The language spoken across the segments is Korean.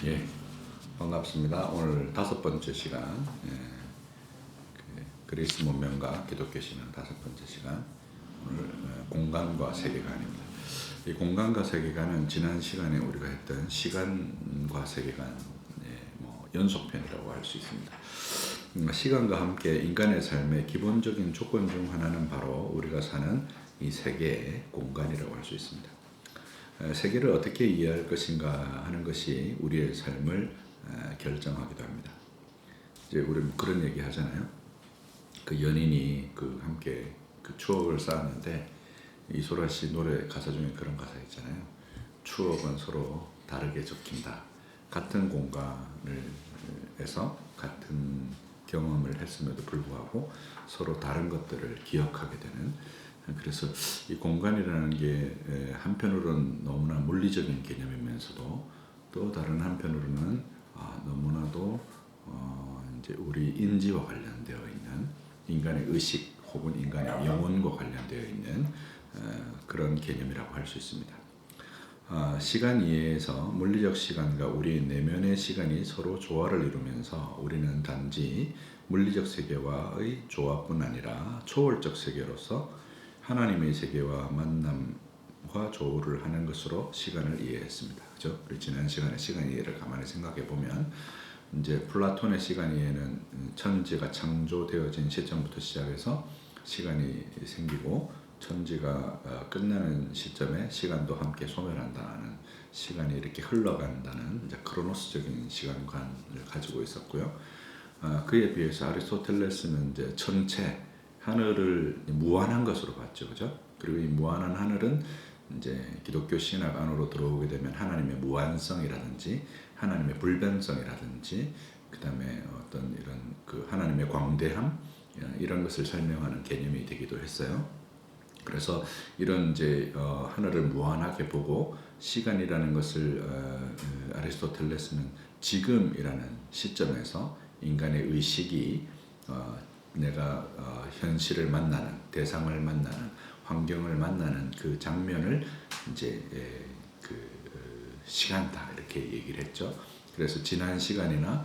예, 반갑습니다. 오늘 5번째 시간, 그리스 문명과 기독교 신앙 5번째 시간, 오늘 공간과 세계관입니다. 이 공간과 세계관은 지난 시간에 우리가 했던 시간과 세계관 연속편이라고 할 수 있습니다. 시간과 함께 인간의 삶의 기본적인 조건 중 하나는 바로 우리가 사는 이 세계의 공간이라고 할 수 있습니다. 세계를 어떻게 이해할 것인가 하는 것이 우리의 삶을 결정하기도 합니다. 이제 우리 그런 얘기 하잖아요. 그 연인이 함께 추억을 쌓았는데, 이소라 씨 노래 가사 중에 그런 가사 있잖아요. 추억은 서로 다르게 적힌다. 같은 공간에서 같은 경험을 했음에도 불구하고 서로 다른 것들을 기억하게 되는, 그래서 이 공간이라는 게 한편으로는 너무나 물리적인 개념이면서도 또 다른 한편으로는 너무나도 이제 우리 인지와 관련되어 있는 인간의 의식 혹은 인간의 영혼과 관련되어 있는 그런 개념이라고 할 수 있습니다. 시간 이해에서 물리적 시간과 우리 내면의 시간이 서로 조화를 이루면서 우리는 단지 물리적 세계와의 조화뿐 아니라 초월적 세계로서 하나님의 세계와 만남과 조우를 하는 것으로 시간을 이해했습니다. 그죠? 우리 지난 시간에 시간 이해를 가만히 생각해 보면, 이제 플라톤의 시간 이해는 천지가 창조되어진 시점부터 시작해서 시간이 생기고 천지가 끝나는 시점에 시간도 함께 소멸한다는, 시간이 이렇게 흘러간다는 이제 크로노스적인 시간관을 가지고 있었고요. 그에 비해서 아리스토텔레스는 이제 전체 하늘을 무한한 것으로 봤죠, 그죠? 그리고 이 무한한 하늘은 이제 기독교 신학 안으로 들어오게 되면 하나님의 무한성이라든지 하나님의 불변성이라든지 그다음에 어떤 이런 하나님의 광대함, 이런 것을 설명하는 개념이 되기도 했어요. 그래서 이런 이제 하늘을 무한하게 보고 시간이라는 것을 아리스토텔레스는 지금이라는 시점에서 인간의 의식이 내가 현실을 만나는, 대상을 만나는, 환경을 만나는 그 장면을 이제 시간다 이렇게 얘기를 했죠. 그래서 지난 시간이나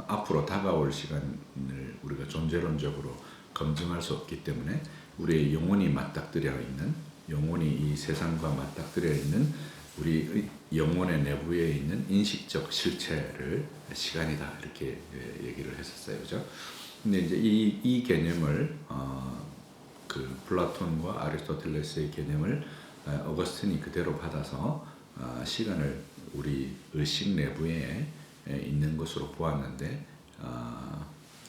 앞으로 다가올 시간을 우리가 존재론적으로 검증할 수 없기 때문에 우리의 영혼이 맞닥뜨려 있는, 영혼이 이 세상과 맞닥뜨려 있는 우리 영혼의 내부에 있는 인식적 실체를 시간이다 이렇게 얘기를 했었어요, 그죠? 근데 이제 이 개념을 플라톤과 아리스토텔레스의 개념을 어거스틴이 그대로 받아서 시간을 우리 의식 내부에 있는 것으로 보았는데,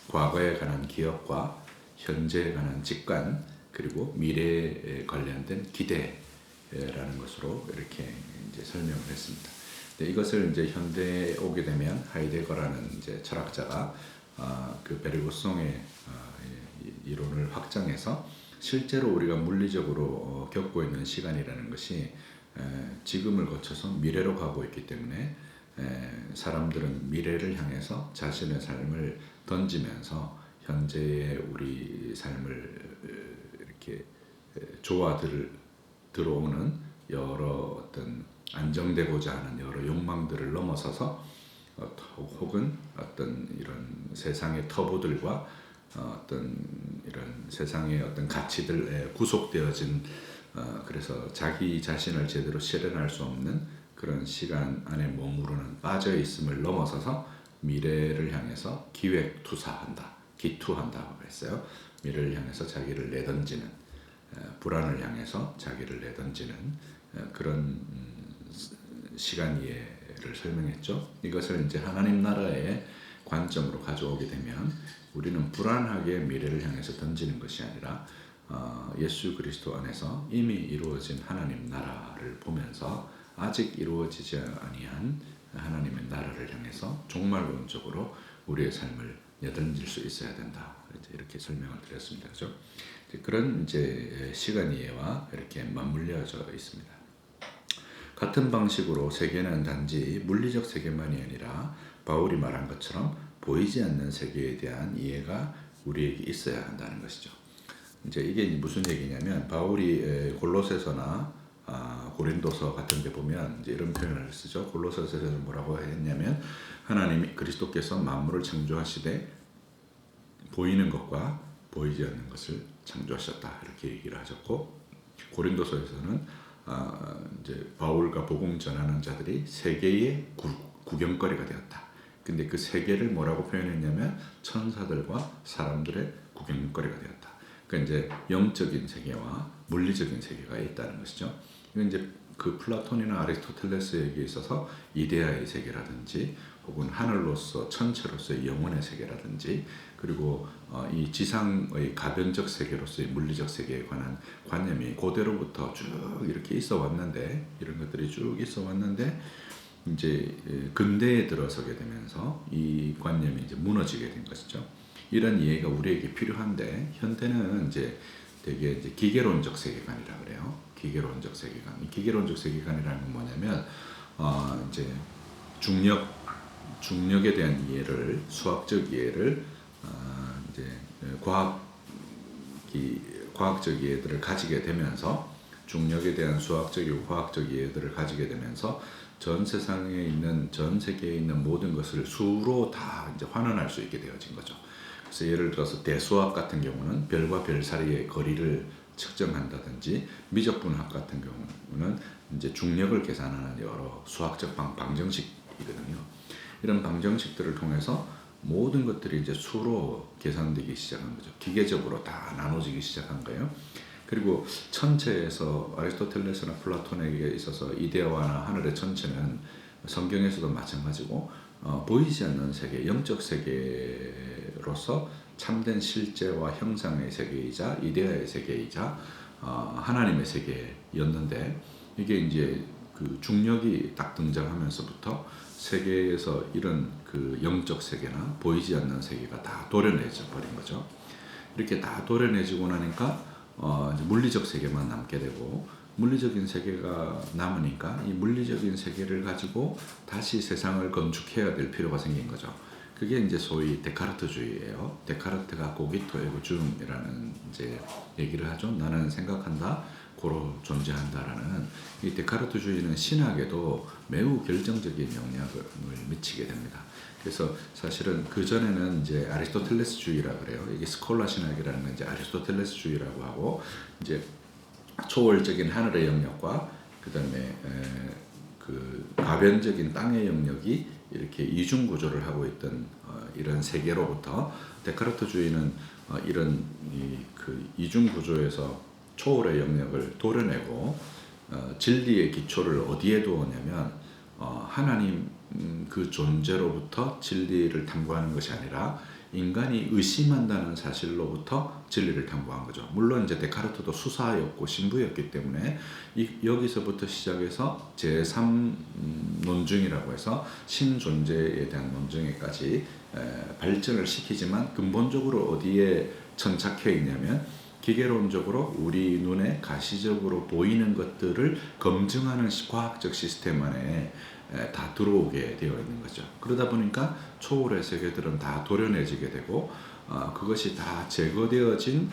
과거에 관한 기억과 현재에 관한 직관 그리고 미래에 관련된 기대라는 것으로 이렇게 이제 설명을 했습니다. 이것을 이제 현대에 오게 되면 하이데거라는 이제 철학자가 베르그송의 이론을 확장해서 실제로 우리가 물리적으로 겪고 있는 시간이라는 것이 지금을 거쳐서 미래로 가고 있기 때문에 사람들은 미래를 향해서 자신의 삶을 던지면서 현재의 우리 삶을 이렇게 들어오는 여러 어떤 안정되고자 하는 여러 욕망들을 넘어서서 혹은 어떤 이런 세상의 터부들과 어떤 이런 세상의 어떤 가치들에 구속되어진, 그래서 자기 자신을 제대로 실현할 수 없는 그런 시간 안에 머무르는, 빠져 있음을 넘어서서 미래를 향해서 기획투사한다, 기투한다고 했어요. 미래를 향해서 자기를 내던지는, 불안을 향해서 자기를 내던지는 그런 시간 이해를 설명했죠. 이것을 이제 하나님 나라의 관점으로 가져오게 되면 우리는 불안하게 미래를 향해서 던지는 것이 아니라 예수 그리스도 안에서 이미 이루어진 하나님 나라를 보면서 아직 이루어지지 아니한 하나님의 나라를 향해서 종말론적으로 우리의 삶을 내던질 수 있어야 된다. 이렇게 설명을 드렸습니다. 그렇죠? 그런 이제 시간 이해와 이렇게 맞물려져 있습니다. 같은 방식으로 세계는 단지 물리적 세계만이 아니라 바울이 말한 것처럼 보이지 않는 세계에 대한 이해가 우리에게 있어야 한다는 것이죠. 이제 이게 무슨 얘기냐면, 바울이 골로새서나 고린도서 같은 데 보면 이제 이런 표현을 쓰죠. 골로새서에서 뭐라고 했냐면 하나님이 그리스도께서 만물을 창조하시되 보이는 것과 보이지 않는 것을 창조하셨다 이렇게 얘기를 하셨고 고린도서에서는 이제 바울과 복음 전하는 자들이 세계의 구경거리가 되었다. 근데 그 세계를 뭐라고 표현했냐면 천사들과 사람들의 구경거리가 되었다. 그러니까 이제 영적인 세계와 물리적인 세계가 있다는 것이죠. 이건 이제 그 플라톤이나 아리스토텔레스에게 있어서 이데아의 세계라든지 혹은 하늘로서 천체로서의 영혼의 세계라든지 그리고 이 지상의 가변적 세계로서의 물리적 세계에 관한 관념이 고대로부터 쭉 이렇게 있어 왔는데 이런 것들이 쭉 있어 왔는데 이제 근대에 들어서게 되면서 이 관념이 이제 무너지게 된 것이죠. 이런 이해가 우리에게 필요한데 현대는 이제 되게 이제 기계론적 세계관이라 그래요. 기계론적 세계관. 이 기계론적 세계관이라는 건 뭐냐면 이제 중력에 대한 이해를 수학적 이해를 이제 과학적 이해들을 가지게 되면서 중력에 대한 수학적이고 과학적 이해들을 가지게 되면서 전 세상에 있는 전 세계에 있는 모든 것을 수로 다 이제 환원할 수 있게 되어진 거죠. 그래서 예를 들어서 대수학 같은 경우는 별과 별 사이의 거리를 측정한다든지 미적분학 같은 경우는 이제 중력을 계산하는 여러 수학적 방정식이거든요. 이런 방정식들을 통해서 모든 것들이 이제 수로 계산되기 시작한 거죠. 기계적으로 다 나눠지기 시작한 거예요. 그리고 천체에서 아리스토텔레스나 플라톤에게 있어서 이데아나 하늘의 천체는 성경에서도 마찬가지고 보이지 않는 세계, 영적 세계로서 참된 실제와 형상의 세계이자 이데아의 세계이자 하나님의 세계였는데 이게 이제 그 중력이 딱 등장하면서부터 세계에서 이런 그 영적 세계나 보이지 않는 세계가 다 도려내져 버린 거죠. 이렇게 다 도려내지고 나니까 이제 물리적 세계만 남게 되고 물리적인 세계가 남으니까 이 물리적인 세계를 가지고 다시 세상을 건축해야 될 필요가 생긴 거죠. 그게 이제 소위 데카르트주의예요. 데카르트가 고기토 에고 줌이라는 이제 얘기를 하죠. 나는 생각한다, 고로 존재한다라는 이 데카르트주의는 신학에도 매우 결정적인 영향을 미치게 됩니다. 그래서 사실은 그 전에는 이제 아리스토텔레스주의라 그래요. 이게 스콜라 신학이라는 건 이제 아리스토텔레스주의라고 하고 이제 초월적인 하늘의 영역과 그다음에 그 가변적인 땅의 영역이 이렇게 이중 구조를 하고 있던 이런 세계로부터 데카르트주의는 이런 그 이중 구조에서 초월의 영역을 도려내고 진리의 기초를 어디에 두었냐면 하나님 그 존재로부터 진리를 탐구하는 것이 아니라 인간이 의심한다는 사실로부터 진리를 탐구한 거죠. 물론 이제 데카르트도 수사였고 신부였기 때문에 여기서부터 시작해서 제3 논증이라고 해서 신존재에 대한 논증에까지 발전을 시키지만 근본적으로 어디에 천착해 있냐면 기계론적으로 우리 눈에 가시적으로 보이는 것들을 검증하는 과학적 시스템 안에 다 들어오게 되어 있는 거죠. 그러다 보니까 초월의 세계들은 다 도려내지게 되고 그것이 다 제거되어진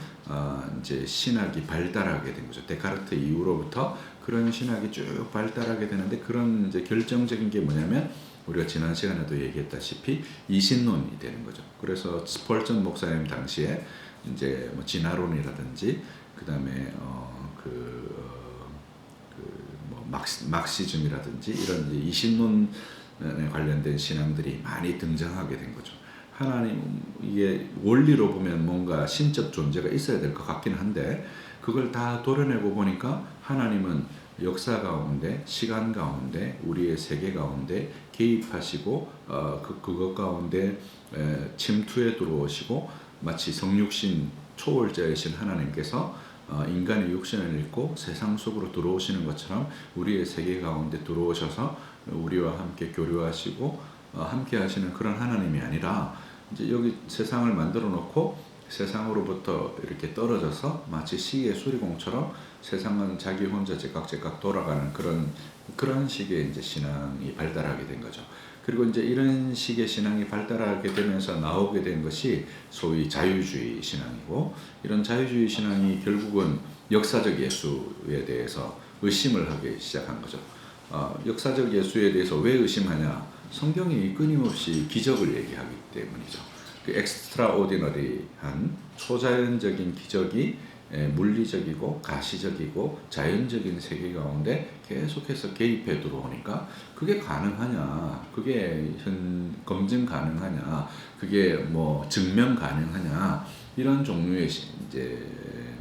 이제 신학이 발달하게 된 거죠. 데카르트 이후로부터 그런 신학이 쭉 발달하게 되는데 그런 이제 결정적인 게 뭐냐면 우리가 지난 시간에도 얘기했다시피 이신론이 되는 거죠. 그래서 스펄전 목사님 당시에 이제 뭐 진화론이라든지 그다음에 막시즘이라든지 이런 이제 이신론에 관련된 신앙들이 많이 등장하게 된 거죠. 하나님 이게 원리로 보면 뭔가 신적 존재가 있어야 될 것 같긴 한데 그걸 다 도려내고 보니까 하나님은 역사 가운데 시간 가운데 우리의 세계 가운데 개입하시고 그것 가운데 침투에 들어오시고 마치 성육신 초월자이신 하나님께서 인간의 육신을 입고 세상 속으로 들어오시는 것처럼 우리의 세계 가운데 들어오셔서 우리와 함께 교류하시고 함께 하시는 그런 하나님이 아니라 이제 여기 세상을 만들어 놓고 세상으로부터 이렇게 떨어져서 마치 시계 수리공처럼 세상은 자기 혼자 제각제각 돌아가는 그런 식의 이제 신앙이 발달하게 된 거죠. 그리고 이제 이런 식의 신앙이 발달하게 되면서 나오게 된 것이 소위 자유주의 신앙이고 이런 자유주의 신앙이 결국은 역사적 예수에 대해서 의심을 하기 시작한 거죠. 역사적 예수에 대해서 왜 의심하냐? 성경이 끊임없이 기적을 얘기하기 때문이죠. 그 엑스트라오디너리한 초자연적인 기적이 물리적이고 가시적이고 자연적인 세계 가운데 계속해서 개입해 들어오니까 그게 가능하냐, 그게 검증 가능하냐, 그게 뭐 증명 가능하냐, 이런 종류의 이제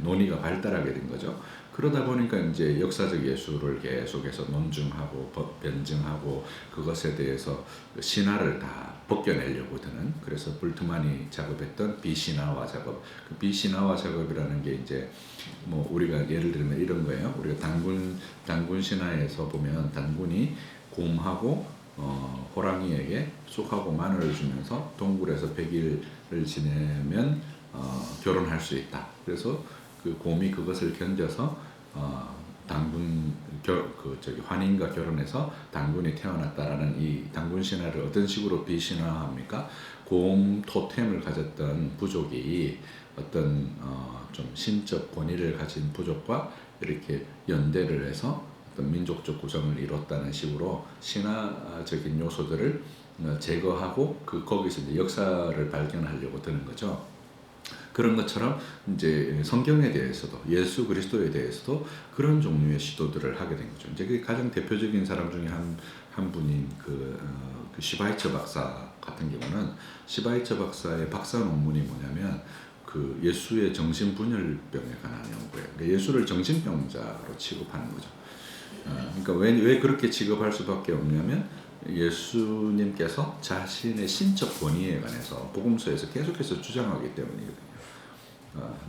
논의가 발달하게 된 거죠. 그러다 보니까 이제 역사적 예술을 계속해서 논증하고 변증하고 그것에 대해서 신화를 다 벗겨내려고 드는, 그래서 볼트만이 작업했던 비신화화 작업, 그 비신화화 작업이라는 게 이제 뭐 우리가 예를 들면 이런 거예요. 우리가 단군 신화에서 보면 단군이 곰하고 호랑이에게 쑥하고 마늘을 주면서 동굴에서 100일을 지내면 결혼할 수 있다. 그래서 그 곰이 그것을 견뎌서 환인과 결혼해서 단군이 태어났다라는 이 단군 신화를 어떤 식으로 비신화합니까? 곰 토템을 가졌던 부족이 어떤 좀 신적 권위를 가진 부족과 이렇게 연대를 해서 어떤 민족적 구성을 이뤘다는 식으로 신화적인 요소들을 제거하고 거기서 이제 역사를 발견하려고 드는 거죠. 그런 것처럼 이제 성경에 대해서도 예수 그리스도에 대해서도 그런 종류의 시도들을 하게 된 거죠. 이제 그 가장 대표적인 사람 중에 한 분인 그 시바이처 박사 같은 경우는, 시바이처 박사의 박사 논문이 뭐냐면 그 예수의 정신분열병에 관한 연구예요. 그러니까 예수를 정신병자로 취급하는 거죠. 그러니까 왜 그렇게 취급할 수밖에 없냐면 예수님께서 자신의 신적 권위에 관해서 복음서에서 계속해서 주장하기 때문이거든요.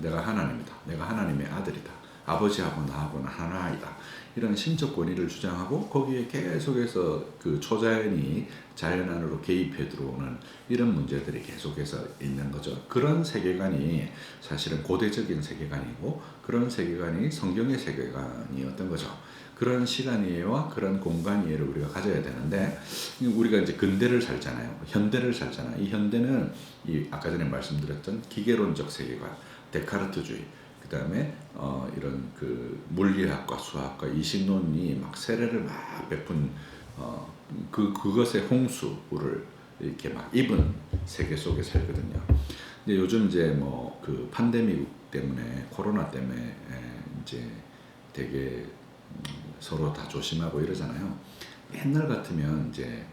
내가 하나님이다. 내가 하나님의 아들이다. 아버지하고 나하고는 하나이다. 이런 신적 권위를 주장하고 거기에 계속해서 그 초자연이 자연 안으로 개입해 들어오는 이런 문제들이 계속해서 있는 거죠. 그런 세계관이 사실은 고대적인 세계관이고 그런 세계관이 성경의 세계관이었던 거죠. 그런 시간 이해와 그런 공간 이해를 우리가 가져야 되는데, 우리가 이제 근대를 살잖아요. 현대를 살잖아요. 이 현대는 아까 전에 말씀드렸던 기계론적 세계관, 데카르트주의, 그 다음에 이런 그 물리학과 수학과 이신론이 막 세례를 막 베푼 그것의 홍수를 이렇게 막 입은 세계 속에 살거든요. 근데 요즘 이제 뭐 그 팬데믹 때문에, 코로나 때문에 이제 되게 서로 다 조심하고 이러잖아요. 옛날 같으면 이제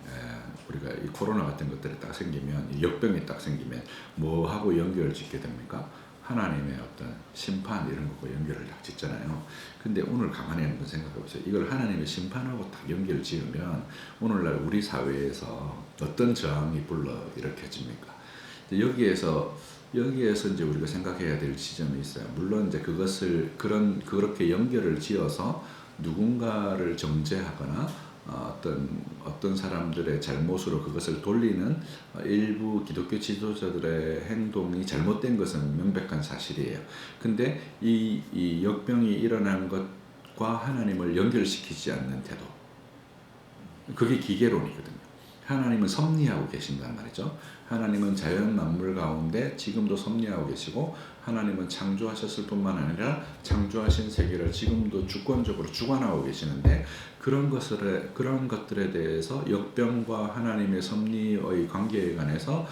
우리가 이 코로나 같은 것들이 딱 생기면, 역병이 딱 생기면 뭐 하고 연결을 짓게 됩니까? 하나님의 어떤 심판 이런 것과 연결을 딱 짓잖아요. 근데 오늘 가만히 한번 생각해 보세요. 이걸 하나님의 심판하고 딱 연결 지으면 오늘날 우리 사회에서 어떤 저항이 불러 일으켜집니까? 여기에서 이제 우리가 생각해야 될 지점이 있어요. 물론 이제 그렇게 연결을 지어서 누군가를 정죄하거나 어떤 사람들의 잘못으로 그것을 돌리는 일부 기독교 지도자들의 행동이 잘못된 것은 명백한 사실이에요. 근데 이 역병이 일어난 것과 하나님을 연결시키지 않는 태도, 그게 기계론이거든요. 하나님은 섭리하고 계신단 말이죠. 하나님은 자연 만물 가운데 지금도 섭리하고 계시고, 하나님은 창조하셨을 뿐만 아니라 창조하신 세계를 지금도 주권적으로 주관하고 계시는데, 그런 것들에 대해서 역병과 하나님의 섭리의 관계에 관해서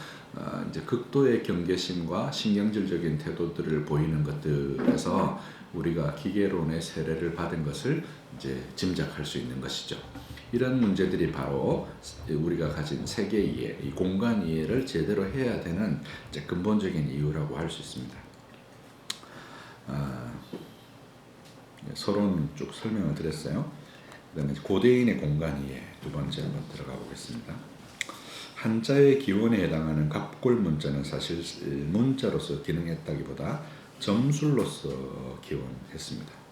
이제 극도의 경계심과 신경질적인 태도들을 보이는 것들에서 우리가 기계론의 세례를 받은 것을 이제 짐작할 수 있는 것이죠. 이런 문제들이 바로 우리가 가진 세계 이해, 이 공간 이해를 제대로 해야 되는 이제 근본적인 이유라고 할 수 있습니다. 서론 쭉 설명을 드렸어요. 그 다음에 고대인의 공간 이해 두 번째 한번 들어가 보겠습니다. 한자의 기원에 해당하는 갑골 문자는 사실 문자로서 기능했다기보다 점술로서 기원했습니다.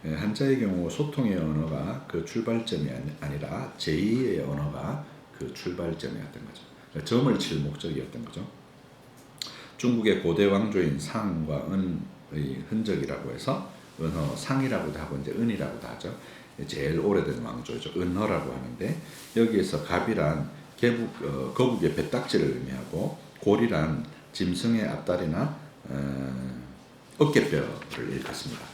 한자의 경우 소통의 언어가 그 출발점이 아니라 제2의 언어가 그 출발점이었던 거죠. 그러니까 점을 칠 목적이었던 거죠. 중국의 고대 왕조인 상과 은의 흔적이라고 해서 은허, 상이라고도 하고 이제 은이라고도 하죠. 제일 오래된 왕조죠. 은허라고 하는데, 여기에서 갑이란 거북의 뱃딱지를 의미하고, 골이란 짐승의 앞다리나 어깨뼈를 일컫습니다.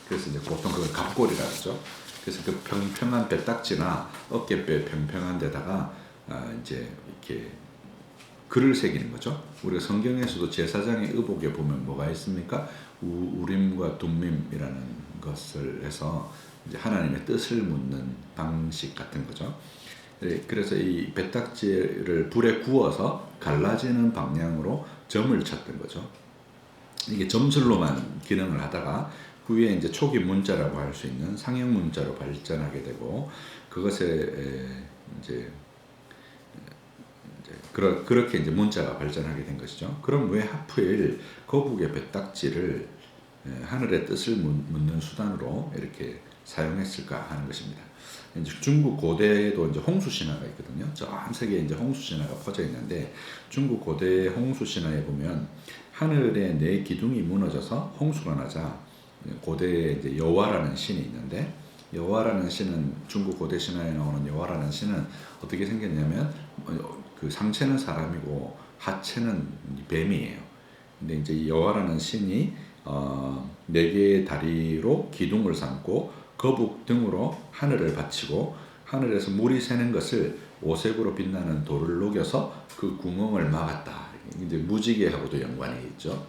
그래서 이제 보통 그걸 갑골이라 하죠. 그래서 그 평평한 배딱지나 어깨뼈 평평한 데다가 이제 이렇게 글을 새기는 거죠. 우리가 성경에서도 제사장의 의복에 보면 뭐가 있습니까? 우림과 둠밈이라는 것을 해서 이제 하나님의 뜻을 묻는 방식 같은 거죠. 그래서 이 배딱지를 불에 구워서 갈라지는 방향으로 점을 쳤던 거죠. 이게 점술로만 기능을 하다가 후에 이제 초기 문자라고 할 수 있는 상형 문자로 발전하게 되고 그것에 이제 그렇게 이제 문자가 발전하게 된 것이죠. 그럼 왜 하필 거북의 배딱지를 하늘의 뜻을 묻는 수단으로 이렇게 사용했을까 하는 것입니다. 이제 중국 고대에도 이제 홍수 신화가 있거든요. 전 세계에 이제 홍수 신화가 퍼져 있는데 중국 고대 홍수 신화에 보면 하늘의 네 기둥이 무너져서 홍수가 나자 고대에 이제 여와라는 신이 있는데 여와라는 신은 중국 고대 신화에 나오는 여와라는 신은 어떻게 생겼냐면 그 상체는 사람이고 하체는 뱀이에요. 근데 이제 이 여와라는 신이 네 개의 다리로 기둥을 삼고 거북 등으로 하늘을 받치고 하늘에서 물이 새는 것을 오색으로 빛나는 돌을 녹여서 그 구멍을 막았다. 이제 무지개하고도 연관이 있죠.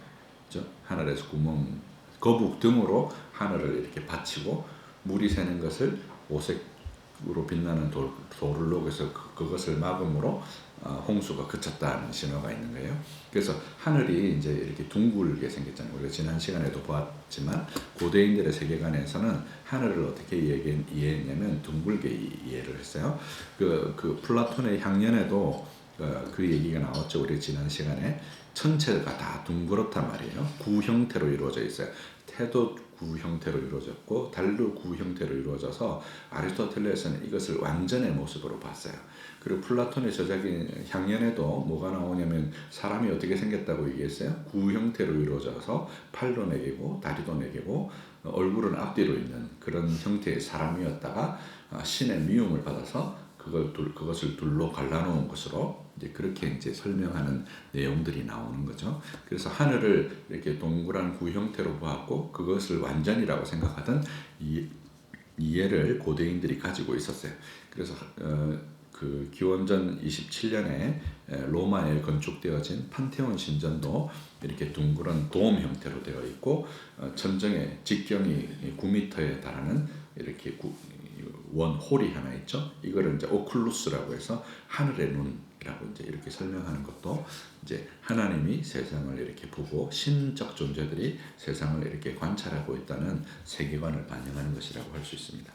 그렇죠? 하늘에서 거북 등으로 하늘을 이렇게 받치고 물이 새는 것을 오색으로 빛나는 돌을 녹여서 그것을 막음으로 홍수가 그쳤다는 신호가 있는 거예요. 그래서 하늘이 이제 이렇게 둥글게 생겼잖아요. 우리가 지난 시간에도 보았지만 고대인들의 세계관에서는 하늘을 어떻게 이해했냐면 둥글게 이해를 했어요. 그 플라톤의 향연에도 그 얘기가 나왔죠. 우리 지난 시간에 천체가 다 둥그렇단 말이에요. 구 형태로 이루어져 있어요. 태도 구 형태로 이루어졌고 달도 구 형태로 이루어져서 아리스토텔레스는 이것을 완전의 모습으로 봤어요. 그리고 플라톤의 저작인 향연에도 뭐가 나오냐면 사람이 어떻게 생겼다고 얘기했어요. 구 형태로 이루어져서 팔도 4개고 다리도 4개고 얼굴은 앞뒤로 있는 그런 형태의 사람이었다가 신의 미움을 받아서 그것을 둘로 갈라놓은 것으로 이제 그렇게 이제 설명하는 내용들이 나오는 거죠. 그래서 하늘을 이렇게 동그란 구 형태로 보았고 그것을 완전이라고 생각하던 이해를 고대인들이 가지고 있었어요. 그래서 그 기원전 27년에 로마에 건축되어진 판테온 신전도 이렇게 둥그런 돔 형태로 되어 있고 천정의 직경이 9m에 달하는 이렇게 원홀이 하나 있죠. 이거를 이제 오클루스라고 해서 하늘의 눈이라고 이제 이렇게 설명하는 것도 이제 하나님이 세상을 이렇게 보고 신적 존재들이 세상을 이렇게 관찰하고 있다는 세계관을 반영하는 것이라고 할 수 있습니다.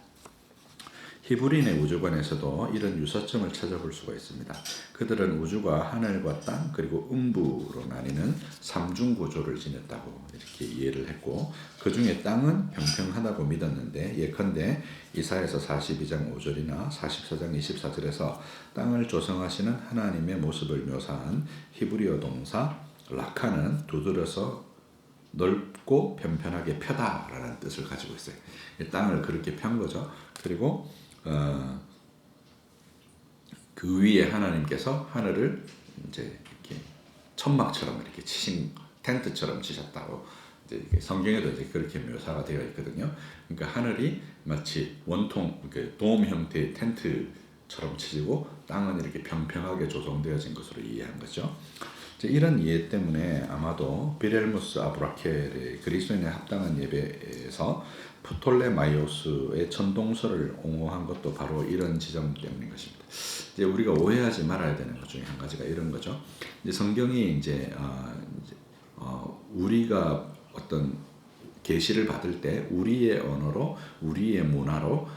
히브리인의 우주관에서도 이런 유사점을 찾아볼 수가 있습니다. 그들은 우주가 하늘과 땅 그리고 음부로 나뉘는 삼중 구조를 지녔다고 이렇게 이해를 했고 그 중에 땅은 평평하다고 믿었는데 예컨대 이사야서 42장 5절이나 44장 24절에서 땅을 조성하시는 하나님의 모습을 묘사한 히브리어 동사 라카는 두드려서 넓고 편편하게 펴다라는 뜻을 가지고 있어요. 땅을 그렇게 편 거죠. 그리고 그 위에 하나님께서 하늘을 이제 이렇게 천막처럼 이렇게 치신 텐트처럼 치셨다고 이제 성경에도 이제 그렇게 묘사가 되어 있거든요. 그러니까 하늘이 마치 원통 이렇게 돔 형태의 텐트처럼 치지고 땅은 이렇게 평평하게 조성되어진 것으로 이해한 거죠. 이런 이해 때문에 아마도 비렐무스 아브라켈의 그리스도인에 합당한 예배에서 프톨레마이오스의 천동설을 옹호한 것도 바로 이런 지점 때문인 것입니다. 이제 우리가 오해하지 말아야 되는 것 중에 한 가지가 이런 거죠. 이제 성경이 이제 우리가 어떤 계시를 받을 때 우리의 언어로 우리의 문화로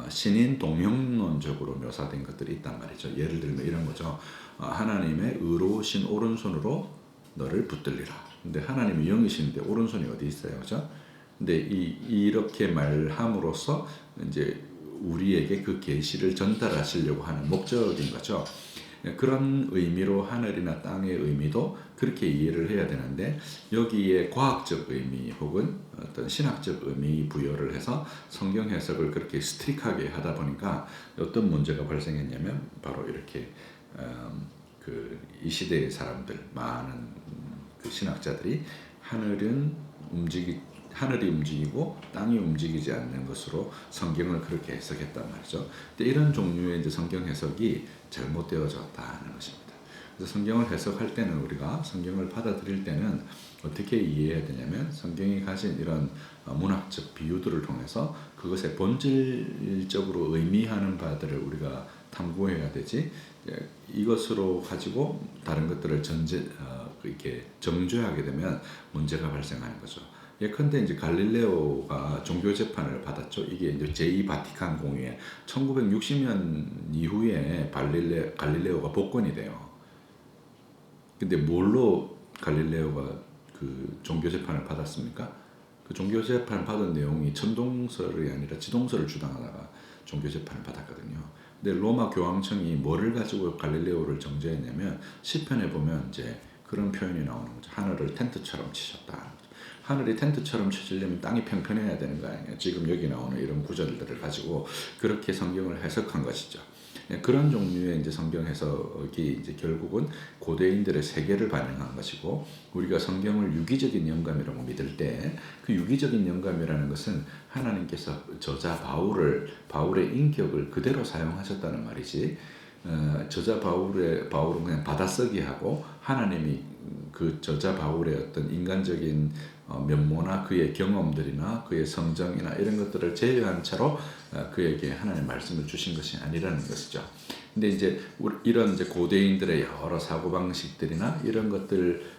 신인 동형론적으로 묘사된 것들이 있단 말이죠. 예를 들면 이런 거죠. 하나님의 의로우신 오른손으로 너를 붙들리라. 근데 하나님이 영이신데 오른손이 어디 있어요, 그죠? 근데 이렇게 말함으로써 이제 우리에게 그 계시를 전달하시려고 하는 목적인 거죠. 그런 의미로 하늘이나 땅의 의미도 그렇게 이해를 해야 되는데 여기에 과학적 의미 혹은 어떤 신학적 의미 부여를 해서 성경 해석을 그렇게 스트릭하게 하다 보니까 어떤 문제가 발생했냐면 바로 이렇게 이 시대의 사람들 많은 그 신학자들이 하늘이 움직이고 땅이 움직이지 않는 것으로 성경을 그렇게 해석했단 말이죠. 근데 이런 종류의 이제 성경 해석이 잘못되어졌다는 것입니다. 그래서 성경을 해석할 때는 우리가 성경을 받아들일 때는 어떻게 이해해야 되냐면 성경이 가진 이런 문학적 비유들을 통해서 그것의 본질적으로 의미하는 바들을 우리가 탐구해야 되지, 이것으로 가지고 다른 것들을 이렇게 정죄하게 되면 문제가 발생하는 거죠. 예컨대 이제 갈릴레오가 종교 재판을 받았죠. 이게 이제 제2 바티칸 공의회 1960년 이후에 갈릴레오가 복권이 돼요. 근데 뭘로 갈릴레오가 그 종교 재판을 받았습니까? 그 종교 재판 받은 내용이 천동설이 아니라 지동설을 주장하다가 종교 재판을 받았거든요. 근데 로마 교황청이 뭐를 가지고 갈릴레오를 정죄했냐면 시편에 보면 이제 그런 표현이 나오는 거죠. 하늘을 텐트처럼 치셨다. 하늘이 텐트처럼 쳐지려면 땅이 평평해야 되는 거 아니에요. 지금 여기 나오는 이런 구절들을 가지고 그렇게 성경을 해석한 것이죠. 그런 종류의 이제 성경 해석이 이제 결국은 고대인들의 세계를 반영한 것이고, 우리가 성경을 유기적인 영감이라고 믿을 때 그 유기적인 영감이라는 것은 하나님께서 저자 바울의 인격을 그대로 사용하셨다는 말이지, 저자 바울은 그냥 받아쓰기 하고 하나님이 그 저자 바울의 어떤 인간적인 면모나 그의 경험들이나 그의 성정이나 이런 것들을 제외한 채로 그에게 하나님의 말씀을 주신 것이 아니라는 것이죠. 근데 이제 이런 이제 고대인들의 여러 사고방식들이나 이런 것들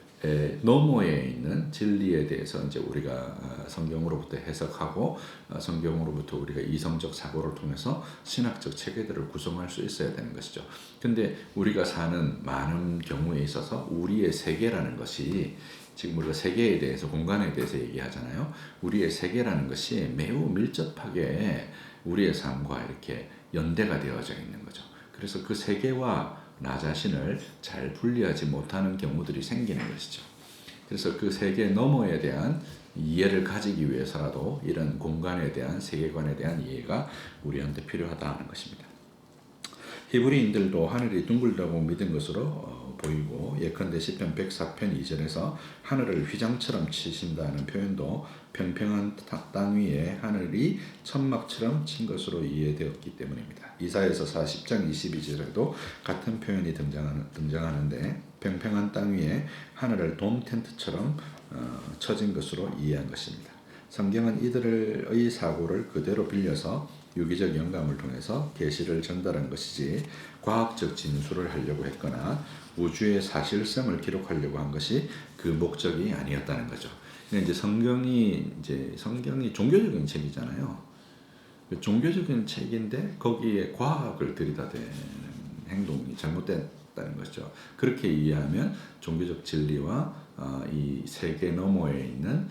너머에 있는 진리에 대해서 이제 우리가 성경으로부터 해석하고 성경으로부터 우리가 이성적 사고를 통해서 신학적 체계들을 구성할 수 있어야 되는 것이죠. 근데 우리가 사는 많은 경우에 있어서 우리의 세계라는 것이, 지금 우리가 세계에 대해서, 공간에 대해서 얘기하잖아요. 우리의 세계라는 것이 매우 밀접하게 우리의 삶과 이렇게 연대가 되어져 있는 거죠. 그래서 그 세계와 나 자신을 잘 분리하지 못하는 경우들이 생기는 것이죠. 그래서 그 세계 너머에 대한 이해를 가지기 위해서라도 이런 공간에 대한, 세계관에 대한 이해가 우리한테 필요하다는 것입니다. 히브리인들도 하늘이 둥글다고 믿은 것으로 보이고, 예컨대 시편 104편 2절에서 하늘을 휘장처럼 치신다는 표현도 평평한 땅 위에 하늘이 천막처럼 친 것으로 이해되었기 때문입니다. 이사야서 40장 22절에도 같은 표현이 등장하는데 평평한 땅 위에 하늘을 돔 텐트처럼 쳐진 것으로 이해한 것입니다. 성경은 이들의 사고를 그대로 빌려서 유기적 영감을 통해서 계시를 전달한 것이지 과학적 진술을 하려고 했거나 우주의 사실성을 기록하려고 한 것이 그 목적이 아니었다는 거죠. 이제 성경이 종교적인 책이잖아요. 종교적인 책인데 거기에 과학을 들이다대는 행동이 잘못됐다는 거죠. 그렇게 이해하면 종교적 진리와 이 세계 너머에 있는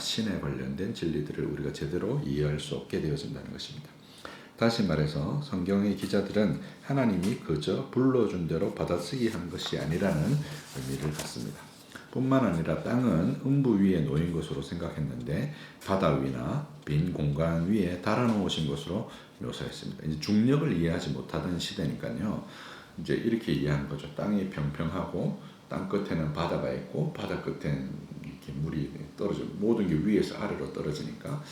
신에 관련된 진리들을 우리가 제대로 이해할 수 없게 되어진다는 것입니다. 다시 말해서 성경의 기자들은 하나님이 그저 불러준 대로 받아쓰기 한 것이 아니라는 의미를 갖습니다. 뿐만 아니라 땅은 음부 위에 놓인 것으로 생각했는데 바다 위나 빈 공간 위에 달아놓으신 것으로 묘사했습니다. 이제 중력을 이해하지 못하던 시대니까요. 이제 이렇게 이해한 거죠. 땅이 평평하고 땅 끝에는 바다가 있고 바다 끝에는 이렇게 물이 떨어져, 모든 게 위에서 아래로 떨어지니까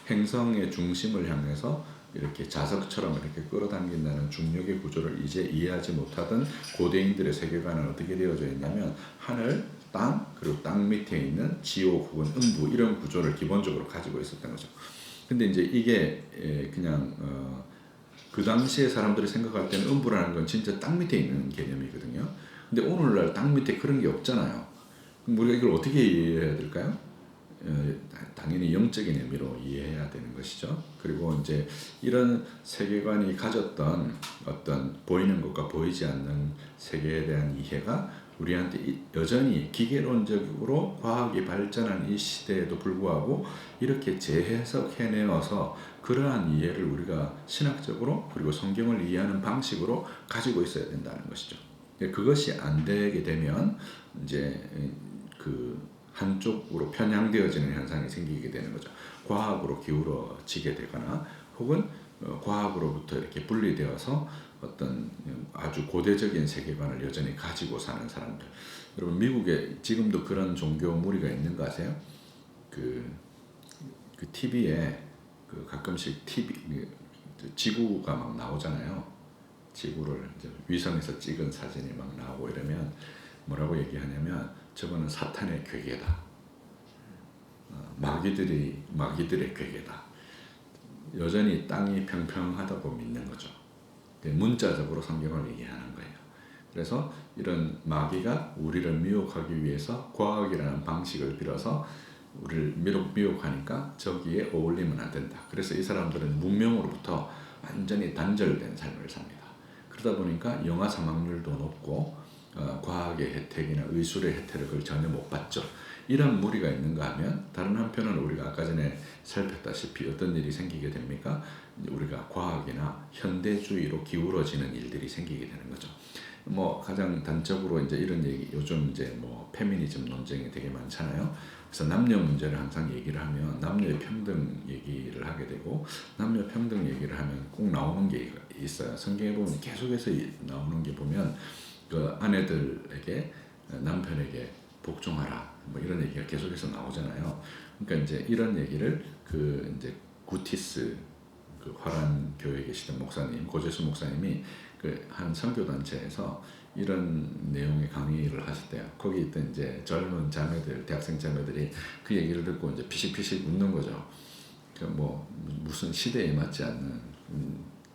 행성의 중심을 향해서 이렇게 자석처럼 이렇게 끌어당긴다는 중력의 구조를 이제 이해하지 못하던 고대인들의 세계관은 어떻게 되어져 있냐면 하늘, 땅, 그리고 땅 밑에 있는 지옥 혹은 음부, 이런 구조를 기본적으로 가지고 있었던 거죠. 근데 이제 이게 그냥 그 당시에 사람들이 생각할 때는 음부라는 건 진짜 땅 밑에 있는 개념이거든요. 근데 오늘날 땅 밑에 그런 게 없잖아요. 그럼 우리가 이걸 어떻게 이해해야 될까요? 당연히 영적인 의미로 이해해야 되는 것이죠. 그리고 이제 이런 세계관이 가졌던 어떤 보이는 것과 보이지 않는 세계에 대한 이해가 우리한테 여전히 기계론적으로 과학이 발전한 이 시대에도 불구하고 이렇게 재해석해내어서 그러한 이해를 우리가 신학적으로 그리고 성경을 이해하는 방식으로 가지고 있어야 된다는 것이죠. 그것이 안 되게 되면 이제 그 한쪽으로 편향되어지는 현상이 생기게 되는 거죠. 과학으로 기울어지게 되거나 혹은 과학으로부터 이렇게 분리되어서 어떤 아주 고대적인 세계관을 여전히 가지고 사는 사람들. 여러분, 미국에 지금도 그런 종교 무리가 있는 거 아세요? 그 그 TV에 그 가끔씩 지구가 막 나오잖아요. 지구를 이제 위성에서 찍은 사진이 막 나오고 이러면 뭐라고 얘기하냐면 저거는 사탄의 괴계다. 마귀들의 괴계다. 여전히 땅이 평평하다고 믿는 거죠. 문자적으로 성경을 얘기하는 거예요. 그래서 이런 마귀가 우리를 미혹하기 위해서 과학이라는 방식을 빌어서 우리를 미혹하니까 저기에 어울리면 안 된다. 그래서 이 사람들은 문명으로부터 완전히 단절된 삶을 삽니다. 그러다 보니까 영아 사망률도 높고 과학의 혜택이나 의술의 혜택을 전혀 못 받죠. 이런 무리가 있는가 하면 다른 한편은 우리가 아까 전에 살폈다시피 어떤 일이 생기게 됩니까? 우리가 과학이나 현대주의로 기울어지는 일들이 생기게 되는 거죠. 뭐 가장 단적으로 이제 이런 얘기, 요즘 이제 뭐 페미니즘 논쟁이 되게 많잖아요. 그래서 남녀 문제를 항상 얘기를 하면 남녀의 평등 얘기를 하게 되고, 남녀 평등 얘기를 하면 꼭 나오는 게 있어요. 성경에 보면 계속해서 나오는 게 보면 그 아내들에게 남편에게 복종하라 뭐 이런 얘기가 계속해서 나오잖아요. 그러니까 이제 이런 얘기를 그 이제 구티스 그 화란 교회에 계시던 목사님 고재수 목사님이 그 한 선교 단체에서 이런 내용의 강의를 하셨대요. 거기 있던 이제 젊은 자매들, 대학생 자매들이 그 얘기를 듣고 이제 피식피식 웃는 거죠. 그 뭐 무슨 시대에 맞지 않는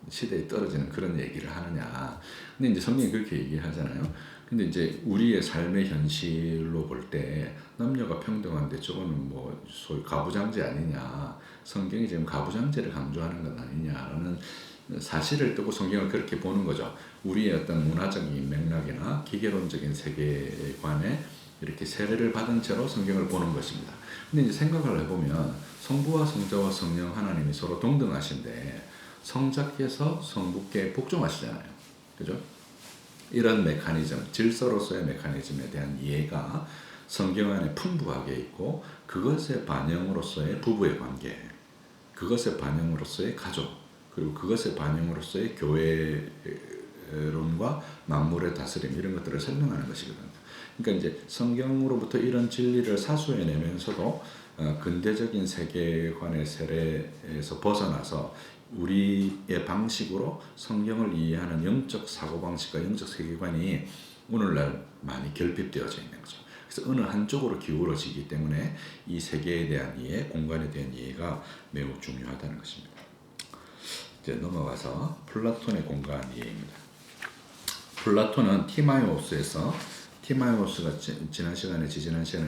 시대에 떨어지는 그런 얘기를 하느냐. 근데 이제 성경이 그렇게 얘기하잖아요. 근데 이제 우리의 삶의 현실로 볼 때 남녀가 평등한데 저거는 뭐 소위 가부장제 아니냐. 성경이 지금 가부장제를 강조하는 건 아니냐라는 사실을 두고 성경을 그렇게 보는 거죠. 우리의 어떤 문화적인 맥락이나 기계론적인 세계관에 이렇게 세례를 받은 채로 성경을 보는 것입니다. 근데 이제 생각을 해보면 성부와 성자와 성령 하나님이 서로 동등하신데 성자께서 성부께 복종하시잖아요. 그죠? 이런 메커니즘, 질서로서의 메커니즘에 대한 이해가 성경 안에 풍부하게 있고 그것의 반영으로서의 부부의 관계, 그것의 반영으로서의 가족, 그리고 그것의 반영으로서의 교회론과 만물의 다스림 이런 것들을 설명하는 것이거든요. 그러니까 이제 성경으로부터 이런 진리를 사수해내면서도 근대적인 세계관의 세례에서 벗어나서 우리의 방식으로 성경을 이해하는 영적 사고방식과 영적 세계관이 오늘날 많이 결핍되어져 있는 거죠. 그래서 어느 한쪽으로 기울어지기 때문에 이 세계에 대한 이해, 공간에 대한 이해가 매우 중요하다는 것입니다. 이제 넘어가서 플라톤의 공간 이해입니다. 플라톤은 티마이오스가 지난 시간에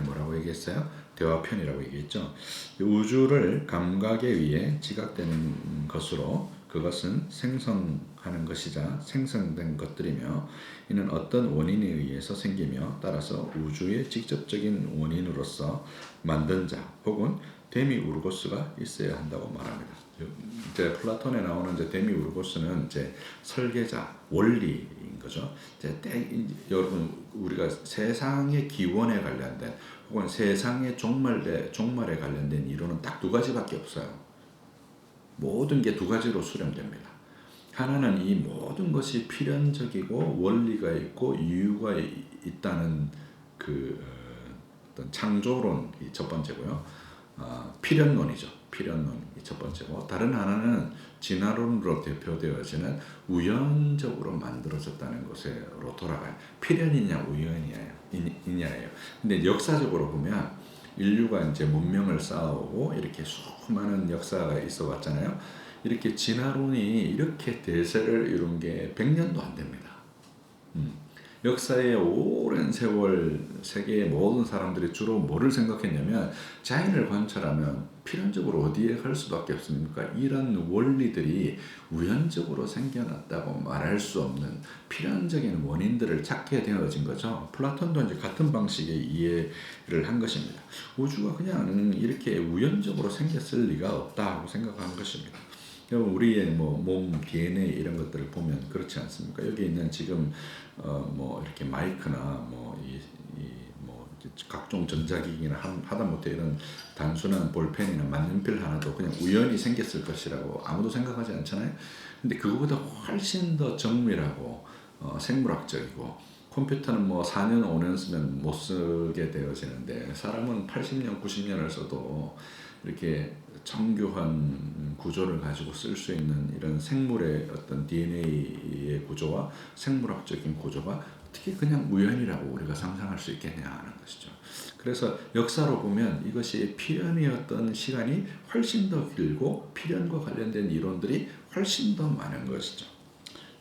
뭐라고 얘기했어요? 대화편이라고 얘기했죠. 우주를 감각에 의해 지각되는 것으로 그것은 생성하는 것이자 생성된 것들이며 이는 어떤 원인에 의해서 생기며 따라서 우주의 직접적인 원인으로서 만든 자 혹은 데미우르고스가 있어야 한다고 말합니다. 이제 플라톤에 나오는 이제 데미우르고스는 이제 설계자, 원리인 거죠. 여러분 우리가 세상의 기원에 관련된 혹은 세상의 종말에 관련된 이론은 딱 두 가지밖에 없어요. 모든 게 두 가지로 수렴됩니다. 하나는 이 모든 것이 필연적이고 원리가 있고 이유가 있다는 그 어떤 창조론이 첫 번째고요. 필연론이죠. 필연론이 첫 번째고 다른 하나는 진화론으로 대표되어지는 우연적으로 만들어졌다는 것으로 돌아가요. 필연이냐 우연이냐예요. 근데 역사적으로 보면 인류가 이제 문명을 쌓아오고 이렇게 수많은 역사가 있어 왔잖아요. 이렇게 진화론이 이렇게 대세를 이룬 게 100년도 안 됩니다. 역사의 오랜 세월 세계의 모든 사람들이 주로 뭐를 생각했냐면 자연을 관찰하면 필연적으로 어디에 갈 수밖에 없습니까? 이런 원리들이 우연적으로 생겨났다고 말할 수 없는 필연적인 원인들을 찾게 되어진 거죠. 플라톤도 이제 같은 방식의 이해를 한 것입니다. 우주가 그냥 이렇게 우연적으로 생겼을 리가 없다고 생각한 것입니다. 여러분 우리의 몸 DNA 이런 것들을 보면 그렇지 않습니까? 여기 있는 지금 뭐 이렇게 마이크나 각종 전자기기나 하다못해 이런 단순한 볼펜이나 만년필 하나도 그냥 우연히 생겼을 것이라고 아무도 생각하지 않잖아요. 근데 그거보다 훨씬 더 정밀하고 생물학적이고 컴퓨터는 뭐 4년 5년 쓰면 못 쓰게 되어지는데 사람은 80년 90년을 써도 이렇게 정교한 구조를 가지고 쓸 수 있는 이런 생물의 어떤 DNA의 구조와 생물학적인 구조가 어떻게 그냥 우연이라고 우리가 상상할 수 있겠냐 하는 것이죠. 그래서 역사로 보면 이것이 필연이었던 시간이 훨씬 더 길고 필연과 관련된 이론들이 훨씬 더 많은 것이죠.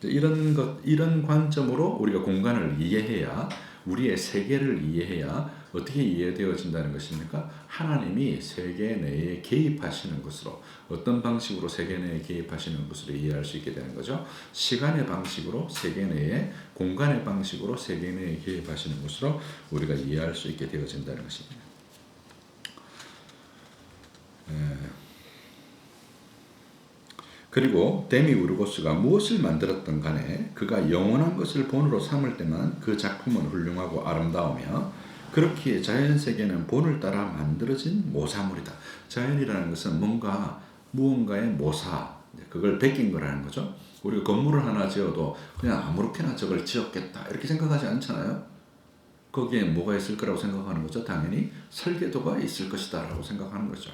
이런 관점으로 우리가 공간을 이해해야, 우리의 세계를 이해해야 어떻게 이해되어진다는 것입니까? 하나님이 세계 내에 개입하시는 것으로, 어떤 방식으로 세계 내에 개입하시는 것으로 이해할 수 있게 되는 거죠. 시간의 방식으로 세계 내에, 공간의 방식으로 세계 내에 개입하시는 것으로 우리가 이해할 수 있게 되어진다는 것입니다. 그리고 데미우르고스가 무엇을 만들었던 간에 그가 영원한 것을 본으로 삼을 때만 그 작품은 훌륭하고 아름다우며, 그렇기에 자연세계는 본을 따라 만들어진 모사물이다. 자연이라는 것은 무언가의 모사, 그걸 베낀 거라는 거죠. 우리가 건물을 하나 지어도 그냥 아무렇게나 저걸 지었겠다 이렇게 생각하지 않잖아요. 거기에 뭐가 있을 거라고 생각하는 거죠. 당연히 설계도가 있을 것이다 라고 생각하는 거죠.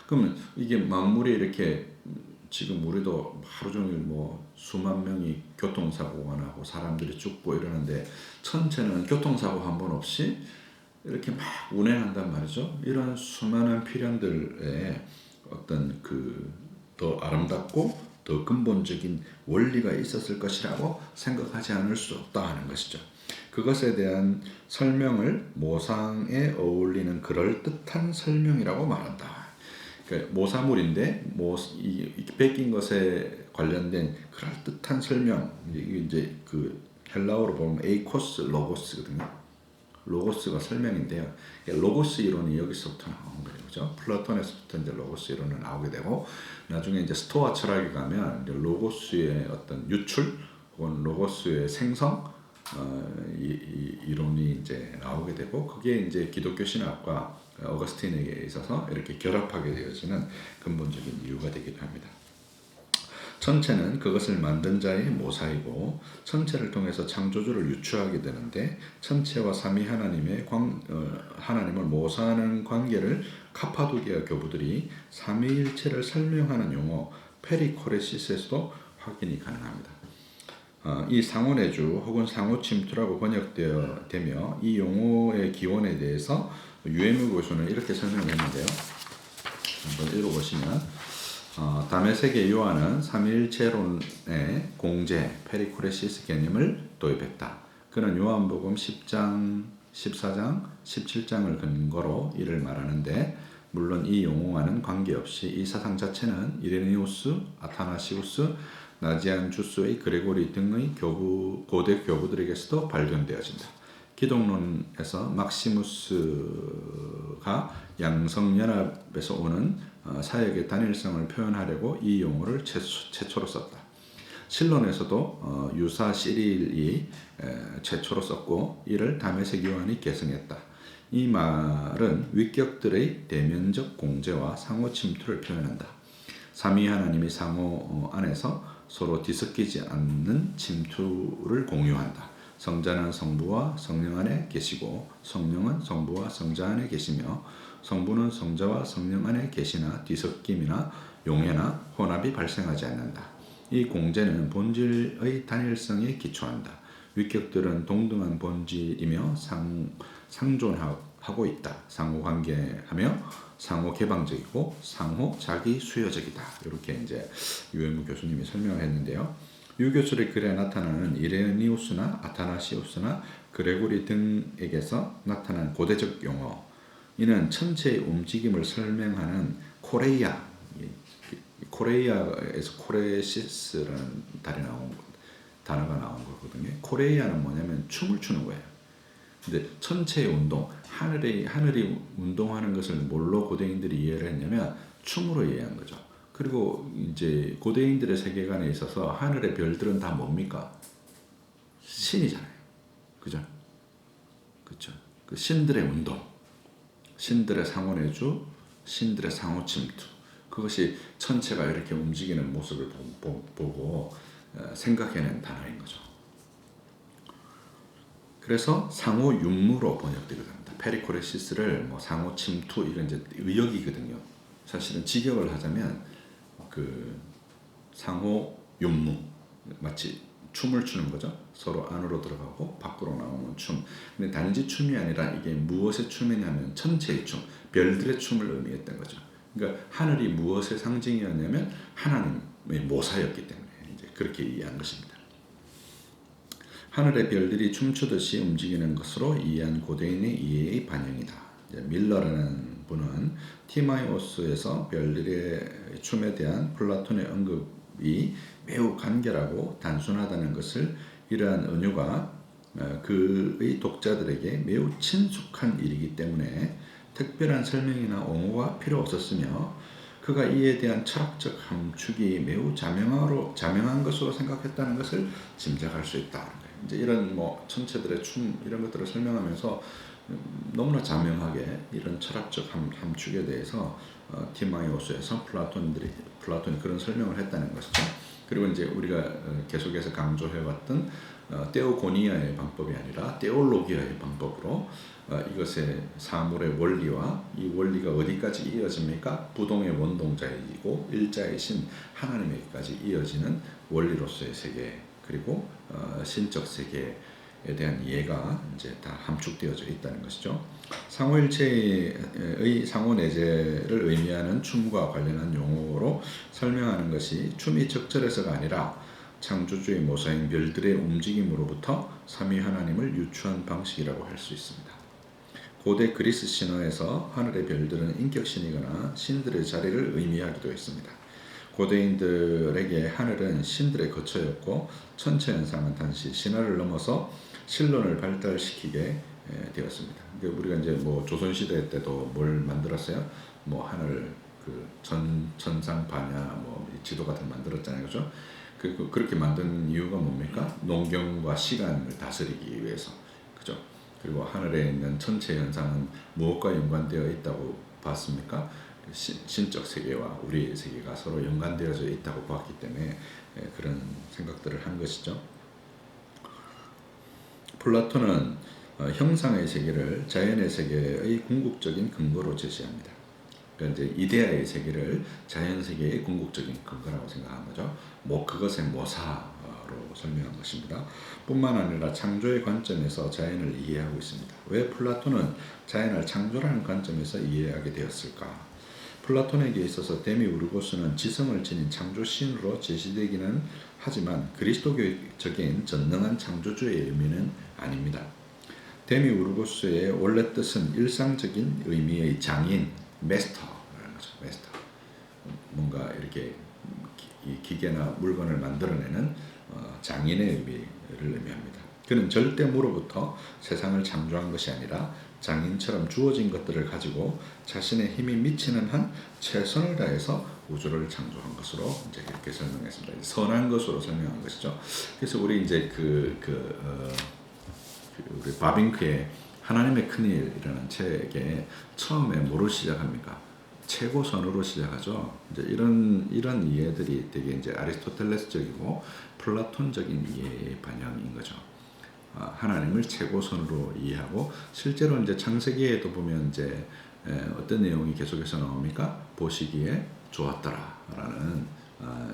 그러면 이게 만물이 이렇게, 지금 우리도 하루 종일 수만 명이 교통사고가 나고 사람들이 죽고 이러는데, 천체는 교통사고 한 번 없이 이렇게 막 운행한단 말이죠. 이런 수많은 필연들의 어떤 더 아름답고 더 근본적인 원리가 있었을 것이라고 생각하지 않을 수 없다 하는 것이죠. 그것에 대한 설명을 모상에 어울리는 그럴듯한 설명이라고 말한다. 그러니까 모사물인데 베낀 것에 관련된 그럴듯한 설명, 이제 헬라어로 보면 에이코스 로고스거든요. 로고스가 설명인데요. 로고스 이론이 여기서부터 나온 거예요. 그죠? 플라톤에서부터 이제 로고스 이론은 나오게 되고, 나중에 이제 스토아 철학에 가면 이제 로고스의 어떤 유출 혹은 로고스의 생성 이론이 이제 나오게 되고, 그게 이제 기독교 신학과 어거스틴에게 있어서 이렇게 결합하게 되어지는 근본적인 이유가 되기도 합니다. 천체는 그것을 만든 자의 모사이고, 천체를 통해서 창조주를 유추하게 되는데, 천체와 삼위 하나님을 모사하는 관계를 카파도기아 교부들이 삼위일체를 설명하는 용어 페리코레시스에서도 확인이 가능합니다. 이 상호내주 혹은 상호침투라고 번역되며, 이 용어의 기원에 대해서 유에무 교수는 이렇게 설명했는데요. 한번 읽어보시면, 다메섹의 요한은 삼위일체론의 공제 페리코레시스 개념을 도입했다. 그는 요한복음 10장, 14장, 17장을 근거로 이를 말하는데, 물론 이 용어와는 관계없이 이 사상 자체는 이레니우스, 아타나시우스, 나지안주스의 그레고리 등의 고대 교부들에게서도 발견되어진다. 기독론에서 막시무스가 양성연합에서 오는 사역의 단일성을 표현하려고 이 용어를 최초로 썼다. 신론에서도 유사 시릴이 최초로 썼고, 이를 다메섹 요한이 계승했다. 이 말은 위격들의 대면적 공제와 상호 침투를 표현한다. 삼위 하나님이 상호 안에서 서로 뒤섞이지 않는 침투를 공유한다. 성자는 성부와 성령 안에 계시고, 성령은 성부와 성자 안에 계시며, 성부는 성자와 성령 안에 계시나 뒤섞임이나 용해나 혼합이 발생하지 않는다. 이 공제는 본질의 단일성에 기초한다. 위격들은 동등한 본질이며 상존하고 있다. 상호관계하며 상호 개방적이고 상호 자기 수요적이다. 이렇게 이제 유에무 교수님이 설명을 했는데요. 유 교수의 글에 나타나는 이레니우스나 아타나시우스나 그레고리 등에게서 나타난 고대적 용어, 이는 천체의 움직임을 설명하는 코레이아에서 코레시스라는 단어가 나온 거거든요. 코레이아는 뭐냐면 춤을 추는 거예요. 근데 천체의 운동, 하늘이 운동하는 것을 뭘로 고대인들이 이해를 했냐면 춤으로 이해한 거죠. 그리고 이제 고대인들의 세계관에 있어서 하늘의 별들은 다 뭡니까? 신이잖아요. 그죠? 그렇죠. 그 신들의 운동, 신들의 상호내주, 신들의 상호침투, 그것이 천체가 이렇게 움직이는 모습을 보고 생각해낸 단어인 거죠. 그래서 상호윤무로 번역되기도 합니다. 페리코레시스를 상호침투 이런 이제 의역이거든요. 사실은 직역을 하자면 상호 윤무, 마치 춤을 추는 거죠. 서로 안으로 들어가고 밖으로 나오는 춤. 근데 단지 춤이 아니라 이게 무엇의 춤이냐면 천체의 춤, 별들의 춤을 의미했던 거죠. 그러니까 하늘이 무엇의 상징이었냐면 하나님의 모사였기 때문에 이제 그렇게 이해한 것입니다. 하늘의 별들이 춤추듯이 움직이는 것으로 이해한 고대인의 이해의 반영이다. 밀러라는 분은 티마이오스에서 별들의 춤에 대한 플라톤의 언급이 매우 간결하고 단순하다는 것을 이러한 은유가 그의 독자들에게 매우 친숙한 일이기 때문에 특별한 설명이나 옹호가 필요 없었으며 그가 이에 대한 철학적 함축이 매우 자명한 것으로 생각했다는 것을 짐작할 수 있다. 이제 이런 천체들의 춤 이런 것들을 설명하면서 너무나 자명하게 이런 철학적 함축에 대해서 티마이오스에서 플라톤이 그런 설명을 했다는 것이죠. 그리고 이제 우리가 계속해서 강조해왔던 테오고니아의 방법이 아니라 테올로기아의 방법으로 이것의 사물의 원리와 이 원리가 어디까지 이어집니까? 부동의 원동자이고 일자의 신 하나님에게까지 이어지는 원리로서의 세계 그리고 신적 세계에 대한 이해가 이제 다 함축되어져 있다는 것이죠. 상호일체의 상호내재를 의미하는 춤과 관련한 용어로 설명하는 것이 춤이 적절해서가 아니라 창조주의 모사인 별들의 움직임으로부터 삼위 하나님을 유추한 방식이라고 할 수 있습니다. 고대 그리스 신화에서 하늘의 별들은 인격신이거나 신들의 자리를 의미하기도 했습니다. 고대인들에게 하늘은 신들의 거처였고 천체현상은 단지 신화를 넘어서 신론을 발달시키게 되었습니다. 우리가 이제 조선시대 때도 뭘 만들었어요? 하늘 천상 반야 지도 같은 거 만들었잖아요, 그죠? 그렇게 만든 이유가 뭡니까? 농경과 시간을 다스리기 위해서, 그죠? 그리고 하늘에 있는 천체 현상은 무엇과 연관되어 있다고 봤습니까? 신적 세계와 우리의 세계가 서로 연관되어져 있다고 봤기 때문에 그런 생각들을 한 것이죠. 플라톤은 형상의 세계를 자연의 세계의 궁극적인 근거로 제시합니다. 그러니까 이제 이데아의 세계를 자연 세계의 궁극적인 근거라고 생각한 거죠. 그것의 모사로 설명한 것입니다. 뿐만 아니라 창조의 관점에서 자연을 이해하고 있습니다. 왜 플라톤은 자연을 창조라는 관점에서 이해하게 되었을까? 플라톤에게 있어서 데미우르고스는 지성을 지닌 창조신으로 제시되기는 하지만 그리스도교적인 전능한 창조주의 의미는 아닙니다. 데미우르고스의 원래 뜻은 일상적인 의미의 장인, 메스터라는 거죠. 메스터. 뭔가 이렇게 기계나 물건을 만들어내는 장인의 의미를 의미합니다. 그는 절대무로부터 세상을 창조한 것이 아니라 장인처럼 주어진 것들을 가지고 자신의 힘이 미치는 한 최선을 다해서 우주를 창조한 것으로 이제 이렇게 설명했습니다. 선한 것으로 설명한 것이죠. 그래서 우리 이제 우리 바빙크의 하나님의 큰일이라는 책에 처음에 뭐로 시작합니까? 최고선으로 시작하죠. 이제 이런 이해들이 되게 이제 아리스토텔레스적이고 플라톤적인 이해의 반영인 거죠. 하나님을 최고선으로 이해하고 실제로 이제 창세기에도 보면 이제 어떤 내용이 계속해서 나옵니까? 보시기에 좋았더라라는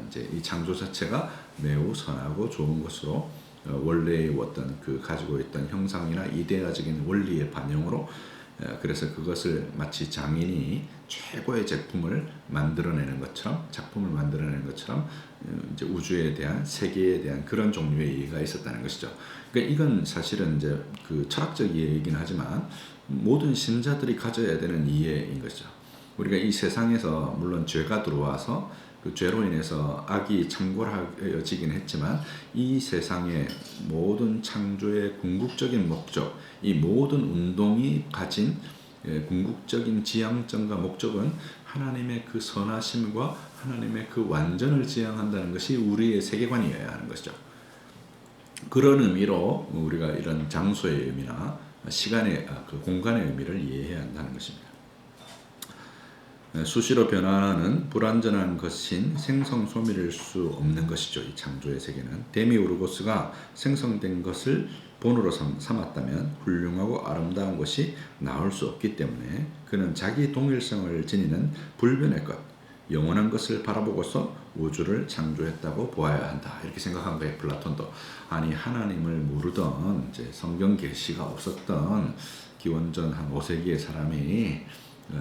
이제 이 창조 자체가 매우 선하고 좋은 것으로 원래의 어떤 가지고 있던 형상이나 이데아적인 원리의 반영으로 그래서 그것을 마치 장인이 최고의 작품을 만들어내는 것처럼 이제 우주에 대한 세계에 대한 그런 종류의 이해가 있었다는 것이죠. 그러니까 이건 사실은 이제 철학적 이해이긴 하지만 모든 신자들이 가져야 되는 이해인 것이죠. 우리가 이 세상에서 물론 죄가 들어와서 그 죄로 인해서 악이 창궐하여지긴 했지만 이 세상의 모든 창조의 궁극적인 목적, 이 모든 운동이 가진 궁극적인 지향점과 목적은 하나님의 그 선하심과 하나님의 그 완전을 지향한다는 것이 우리의 세계관이어야 하는 것이죠. 그런 의미로 우리가 이런 장소의 의미나 시간의 공간의 의미를 이해해야 한다는 것입니다. 수시로 변화하는 불완전한 것인 생성 소멸일 수 없는 것이죠. 이 창조의 세계는 데미우르고스가 생성된 것을 본으로 삼았다면 훌륭하고 아름다운 것이 나올 수 없기 때문에 그는 자기 동일성을 지니는 불변의 것, 영원한 것을 바라보고서 우주를 창조했다고 보아야 한다. 이렇게 생각한 거예요. 플라톤도. 아니 하나님을 모르던 이제 성경 계시가 없었던 기원전 한 5세기의 사람이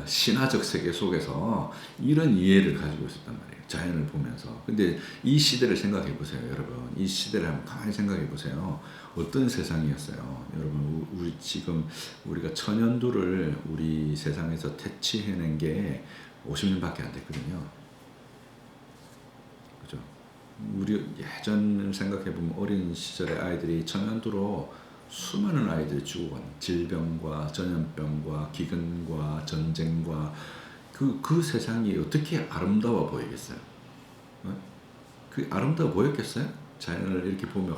신화적 세계 속에서 이런 이해를 가지고 있었단 말이에요. 자연을 보면서. 근데 이 시대를 생각해 보세요, 여러분. 이 시대를 한번 가만히 생각해 보세요. 어떤 세상이었어요, 여러분. 우리 지금 우리가 천연두를 우리 세상에서 퇴치해낸 게 50년밖에 안 됐거든요. 그죠? 우리 예전을 생각해 보면 어린 시절의 아이들이 천연두로 수많은 아이들이 죽어가는 질병과 전염병과 기근과 전쟁과 그 세상이 어떻게 아름다워 보이겠어요? 그 아름다워 보였겠어요? 자연을 이렇게 보면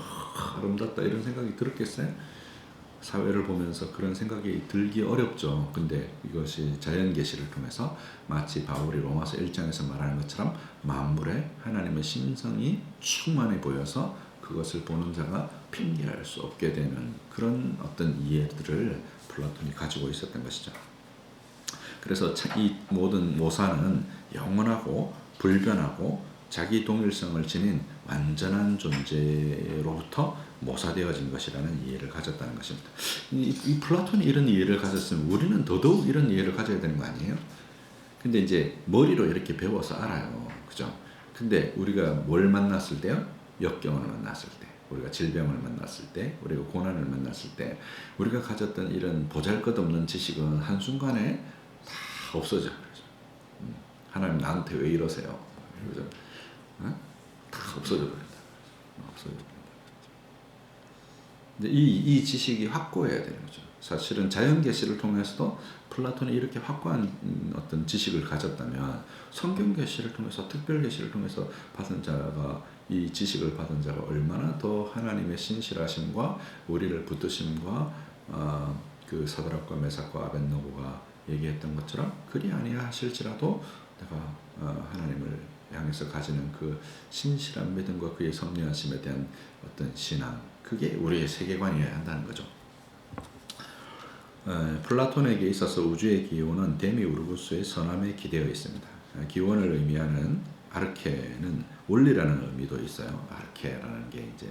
아름답다 이런 생각이 들었겠어요? 사회를 보면서 그런 생각이 들기 어렵죠. 근데 이것이 자연 계시를 통해서 마치 바울이 로마서 1장에서 말하는 것처럼 만물에 하나님의 신성이 충만해 보여서 그것을 보는 자가 핑계할 수 없게 되는 그런 어떤 이해들을 플라톤이 가지고 있었던 것이죠. 그래서 이 모든 모사는 영원하고 불변하고 자기 동일성을 지닌 완전한 존재로부터 모사되어진 것이라는 이해를 가졌다는 것입니다. 이 플라톤이 이런 이해를 가졌으면 우리는 더더욱 이런 이해를 가져야 되는 거 아니에요? 근데 이제 머리로 이렇게 배워서 알아요. 그죠? 근데 우리가 뭘 만났을 때요? 역경을 만났을 때, 우리가 질병을 만났을 때, 우리가 고난을 만났을 때, 우리가 가졌던 이런 보잘것없는 지식은 한순간에 다 없어져. 하나님 나한테 왜 이러세요? 그죠? 다 없어져 버린다. 없어져 버린다. 이 지식이 확고해야 되는 거죠. 사실은 자연 계시를 통해서도 플라톤이 이렇게 확고한 어떤 지식을 가졌다면 성경 계시를 통해서 특별 계시를 통해서 받은 자가 이 지식을 받은 자가 얼마나 더 하나님의 신실하심과 우리를 붙드심과 그 사드락과 메삭과 아벳노고가 얘기했던 것처럼 그리 아니하실지라도 내가 하나님을 향해서 가지는 그 신실한 믿음과 그의 섭리하심에 대한 어떤 신앙, 그게 우리의 세계관이어야 한다는 거죠. 플라톤에게 있어서 우주의 기원은 데미우르고스의 선함에 기대어 있습니다. 기원을 의미하는 아르케는 원리라는 의미도 있어요. 아르케라는 게 이제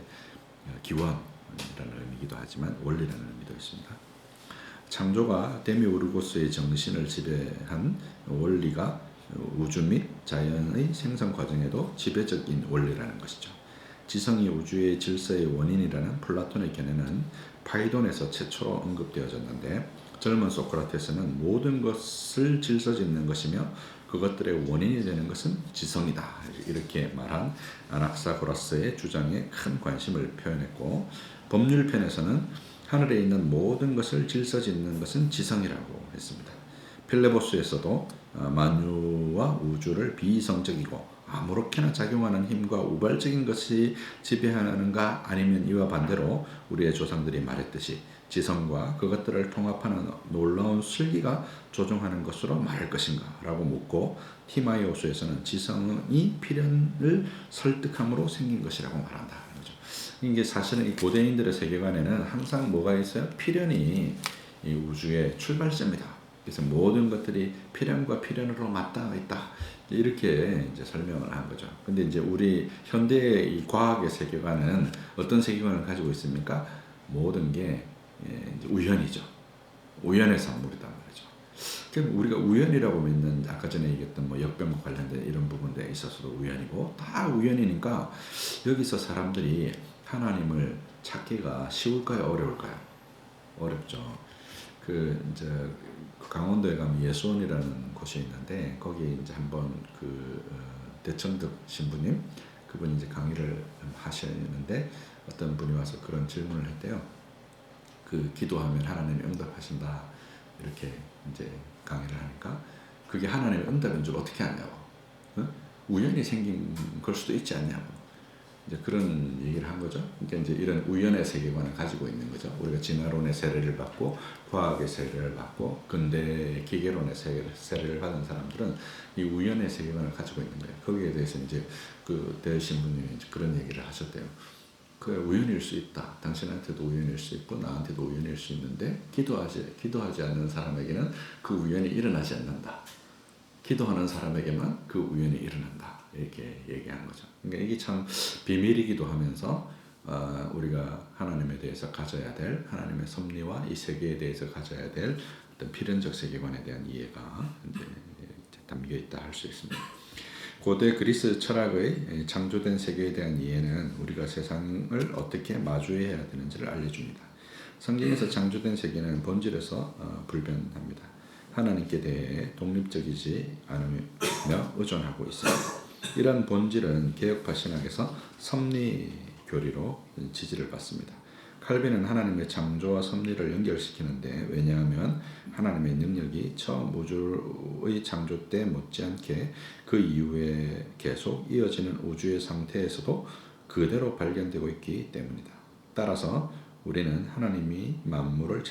기원이라는 의미이기도 하지만 원리라는 의미도 있습니다. 창조가 데미우르고스의 정신을 지배한 원리가 우주 및 자연의 생성 과정에도 지배적인 원리라는 것이죠. 지성이 우주의 질서의 원인이라는 플라톤의 견해는 파이돈에서 최초로 언급되어졌는데 젊은 소크라테스는 모든 것을 질서짓는 것이며 그것들의 원인이 되는 것은 지성이다. 이렇게 말한 아낙사고라스의 주장에 큰 관심을 표현했고 법률편에서는 하늘에 있는 모든 것을 질서짓는 것은 지성이라고 했습니다. 필레보스에서도 만유와 우주를 비이성적이고 아무렇게나 작용하는 힘과 우발적인 것이 지배하는가 아니면 이와 반대로 우리의 조상들이 말했듯이 지성과 그것들을 통합하는 놀라운 슬기가 조종하는 것으로 말할 것인가 라고 묻고 티마이오스에서는 지성이 필연을 설득함으로 생긴 것이라고 말한다. 이게 사실은 이 고대인들의 세계관에는 항상 뭐가 있어요? 필연이 이 우주의 출발점이다. 그래서 모든 것들이 필연과 필연으로 맞닿아 있다. 이렇게 이제 설명을 한 거죠. 근데 이제 우리 현대의 이 과학의 세계관은 어떤 세계관을 가지고 있습니까? 모든 게 이제 우연이죠. 우연의 산물이단 말이죠. 그럼 우리가 우연이라고 믿는 아까 전에 얘기했던 뭐 역병과 관련된 이런 부분에 있어서도 우연이고 다 우연이니까 여기서 사람들이 하나님을 찾기가 쉬울까요? 어려울까요? 어렵죠. 이제 강원도에 가면 예수원이라는 곳이 있는데 거기에 이제 한번 대천득 신부님 그분이 이제 강의를 하시는데 어떤 분이 와서 그런 질문을 했대요. 기도하면 하나님이 응답하신다 이렇게 이제 강의를 하니까 그게 하나님의 응답인 줄 어떻게 아냐고, 우연히 생긴 걸 수도 있지 않냐고. 이제 그런 얘기를 한 거죠. 그러니까 이제 이런 우연의 세계관을 가지고 있는 거죠. 우리가 진화론의 세례를 받고 과학의 세례를 받고 근대 기계론의 세례를 받은 사람들은 이 우연의 세계관을 가지고 있는 거예요. 거기에 대해서 이제 그 대신부님이 이제 그런 얘기를 하셨대요. 그 우연일 수 있다. 당신한테도 우연일 수 있고 나한테도 우연일 수 있는데 기도하지 않는 사람에게는 그 우연이 일어나지 않는다. 기도하는 사람에게만 그 우연이 일어난다. 이렇게 얘기하는 거죠. 그러니까 이게 참 비밀이기도 하면서 우리가 하나님에 대해서 가져야 될 하나님의 섭리와 이 세계에 대해서 가져야 될 어떤 필연적 세계관에 대한 이해가 이제 담겨 있다 할 수 있습니다. 고대 그리스 철학의 창조된 세계에 대한 이해는 우리가 세상을 어떻게 마주해야 되는지를 알려줍니다. 성경에서 창조된 세계는 본질에서 불변합니다. 하나님께 대해 독립적이지 않으며 의존하고 있습니다. 이러한 본질은 개혁파 신학에서 섭리 교리로 지지를 받습니다. 칼빈은 하나님의 창조와 섭리를 연결시키는데 왜냐하면 하나님의 능력이 처음 우주의 창조 때 못지않게 그 이후에 계속 이어지는 우주의 상태에서도 그대로 발견되고 있기 때문이다. 따라서 우리는 하나님이 만물의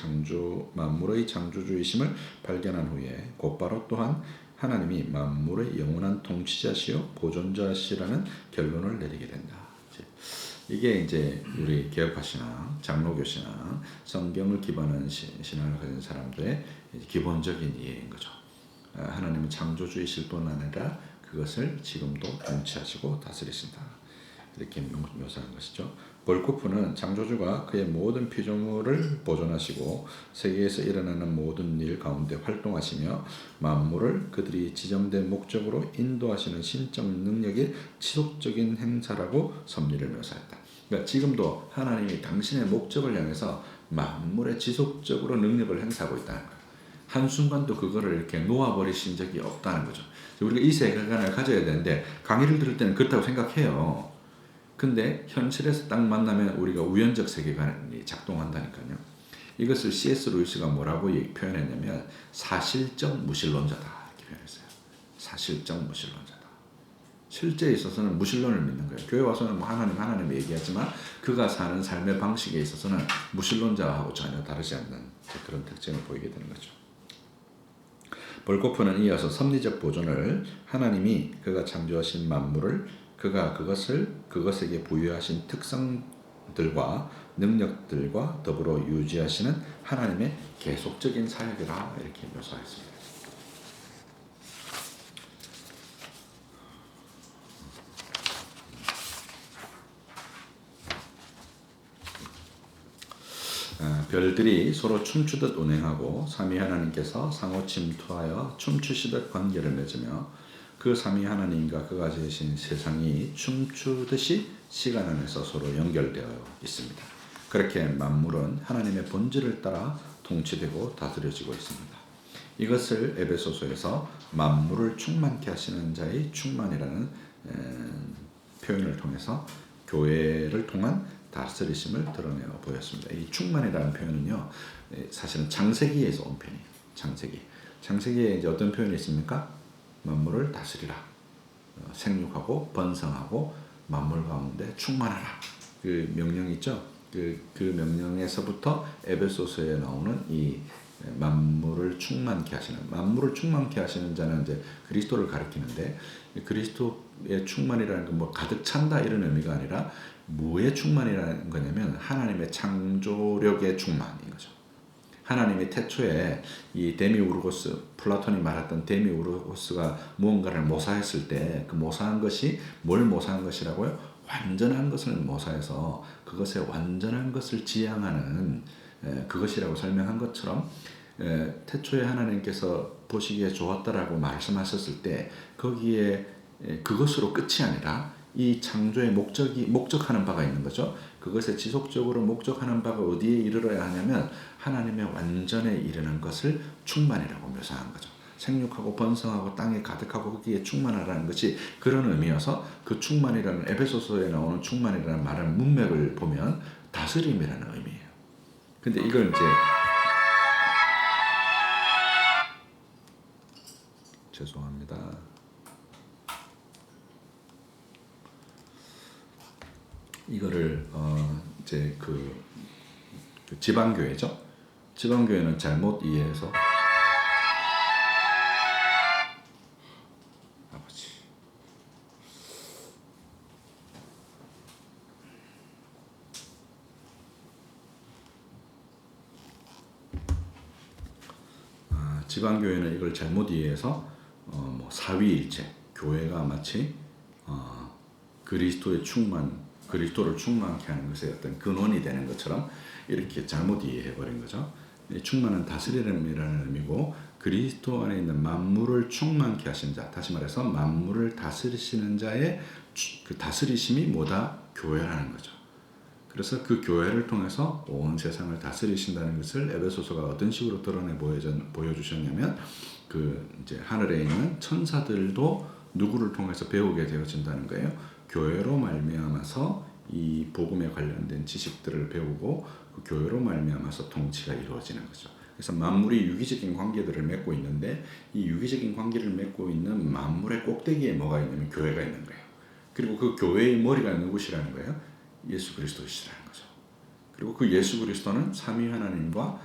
창조주이심을 발견한 후에 곧바로 또한 하나님이 만물의 영원한 통치자시요 보존자시라는 결론을 내리게 된다. 이게 이제 우리 개혁파 신앙, 장로교 신앙, 성경을 기반한 신앙을 가진 사람들의 기본적인 이해인 거죠. 하나님은 창조주이실 뿐 아니라 그것을 지금도 통치하시고 다스리신다. 이렇게 묘사한 것이죠. 볼코프는 창조주가 그의 모든 피조물을 보존하시고 세계에서 일어나는 모든 일 가운데 활동하시며 만물을 그들이 지정된 목적으로 인도하시는 신적 능력의 지속적인 행사라고 섭리를 묘사했다. 그러니까 지금도 하나님이 당신의 목적을 향해서 만물에 지속적으로 능력을 행사하고 있다는 거예요. 한순간도 그거를 이렇게 놓아버리신 적이 없다는 거죠. 우리가 이 세계관을 가져야 되는데 강의를 들을 때는 그렇다고 생각해요. 근데 현실에서 딱 만나면 우리가 우연적 세계관이 작동한다니까요. 이것을 C.S. 루이스가 뭐라고 표현했냐면 사실적 무신론자다 이렇게 표현했어요. 사실적 무신론자다. 실제에 있어서는 무신론을 믿는 거예요. 교회 와서는 뭐 하나님 얘기하지만 그가 사는 삶의 방식에 있어서는 무신론자하고 전혀 다르지 않는 그런 특징을 보이게 되는 거죠. 볼코프는 이어서 섭리적 보존을 하나님이 그가 창조하신 만물을 그가 그것에게 부여하신 특성들과 능력들과 더불어 유지하시는 하나님의 계속적인 사역이라 이렇게 묘사했습니다. 별들이 서로 춤추듯 운행하고 삼위 하나님께서 상호 침투하여 춤추시듯 관계를 맺으며 그 삼위 하나님과 그가 지으신 세상이 춤추듯이 시간 안에서 서로 연결되어 있습니다. 그렇게 만물은 하나님의 본질을 따라 통치되고 다스려지고 있습니다. 이것을 에베소서에서 만물을 충만케 하시는 자의 충만이라는 표현을 통해서 교회를 통한 다스리심을 드러내어 보였습니다. 이 충만이라는 표현은요, 사실은 창세기에서 온 표현이에요. 창세기에 이제 어떤 표현이 있습니까? 만물을 다스리라. 생육하고 번성하고 만물 가운데 충만하라. 그 명령 있죠? 그 명령에서부터 에베소서에 나오는 이 만물을 충만케 하시는 자는 이제 그리스도를 가리키는데 그리스도의 충만이라는 건 뭐 가득 찬다 이런 의미가 아니라 뭐의 충만이라는 거냐면 하나님의 창조력의 충만인 거죠. 하나님이 태초에 이 데미우르고스, 플라톤이 말했던 데미우르고스가 무언가를 모사했을 때 그 모사한 것이 뭘 모사한 것이라고요? 완전한 것을 모사해서 그것의 완전한 것을 지향하는 그것이라고 설명한 것처럼 태초에 하나님께서 보시기에 좋았다라고 말씀하셨을 때 거기에 그것으로 끝이 아니라 이 창조의 목적하는 바가 있는 거죠. 그것에 지속적으로 목적하는 바가 어디에 이르러야 하냐면 하나님의 완전에 이르는 것을 충만이라고 묘사한 거죠. 생육하고 번성하고 땅에 가득하고 거기에 충만하라는 것이 그런 의미여서 그 충만이라는 에베소서에 나오는 충만이라는 말의 문맥을 보면 다스림이라는 의미예요. 근데 이걸 이제 죄송합니다. 이거를 이제 그 지방교회죠. 지방교회는 잘못 이해해서 아버지 지방교회는 이걸 잘못 이해해서 뭐 사위일체 교회가 마치 그리스도를 충만케 하는 것의 어떤 근원이 되는 것처럼 이렇게 잘못 이해해 버린 거죠. 충만은 다스리름이라는 의미고 그리스도 안에 있는 만물을 충만케 하신 자, 다시 말해서 만물을 다스리시는 자의 그 다스리심이 뭐다? 교회라는 거죠. 그래서 그 교회를 통해서 온 세상을 다스리신다는 것을 에베소서가 어떤 식으로 드러내 보여주셨냐면 그 이제 하늘에 있는 천사들도 누구를 통해서 배우게 되어진다는 거예요. 교회로 말미암아서 이 복음에 관련된 지식들을 배우고 그 교회로 말미암아서 통치가 이루어지는 거죠. 그래서 만물이 유기적인 관계들을 맺고 있는데 이 유기적인 관계를 맺고 있는 만물의 꼭대기에 뭐가 있냐면 교회가 있는 거예요. 그리고 그 교회의 머리가 누구시라는 거예요? 예수 그리스도시라는 거죠. 그리고 그 예수 그리스도는 삼위 하나님과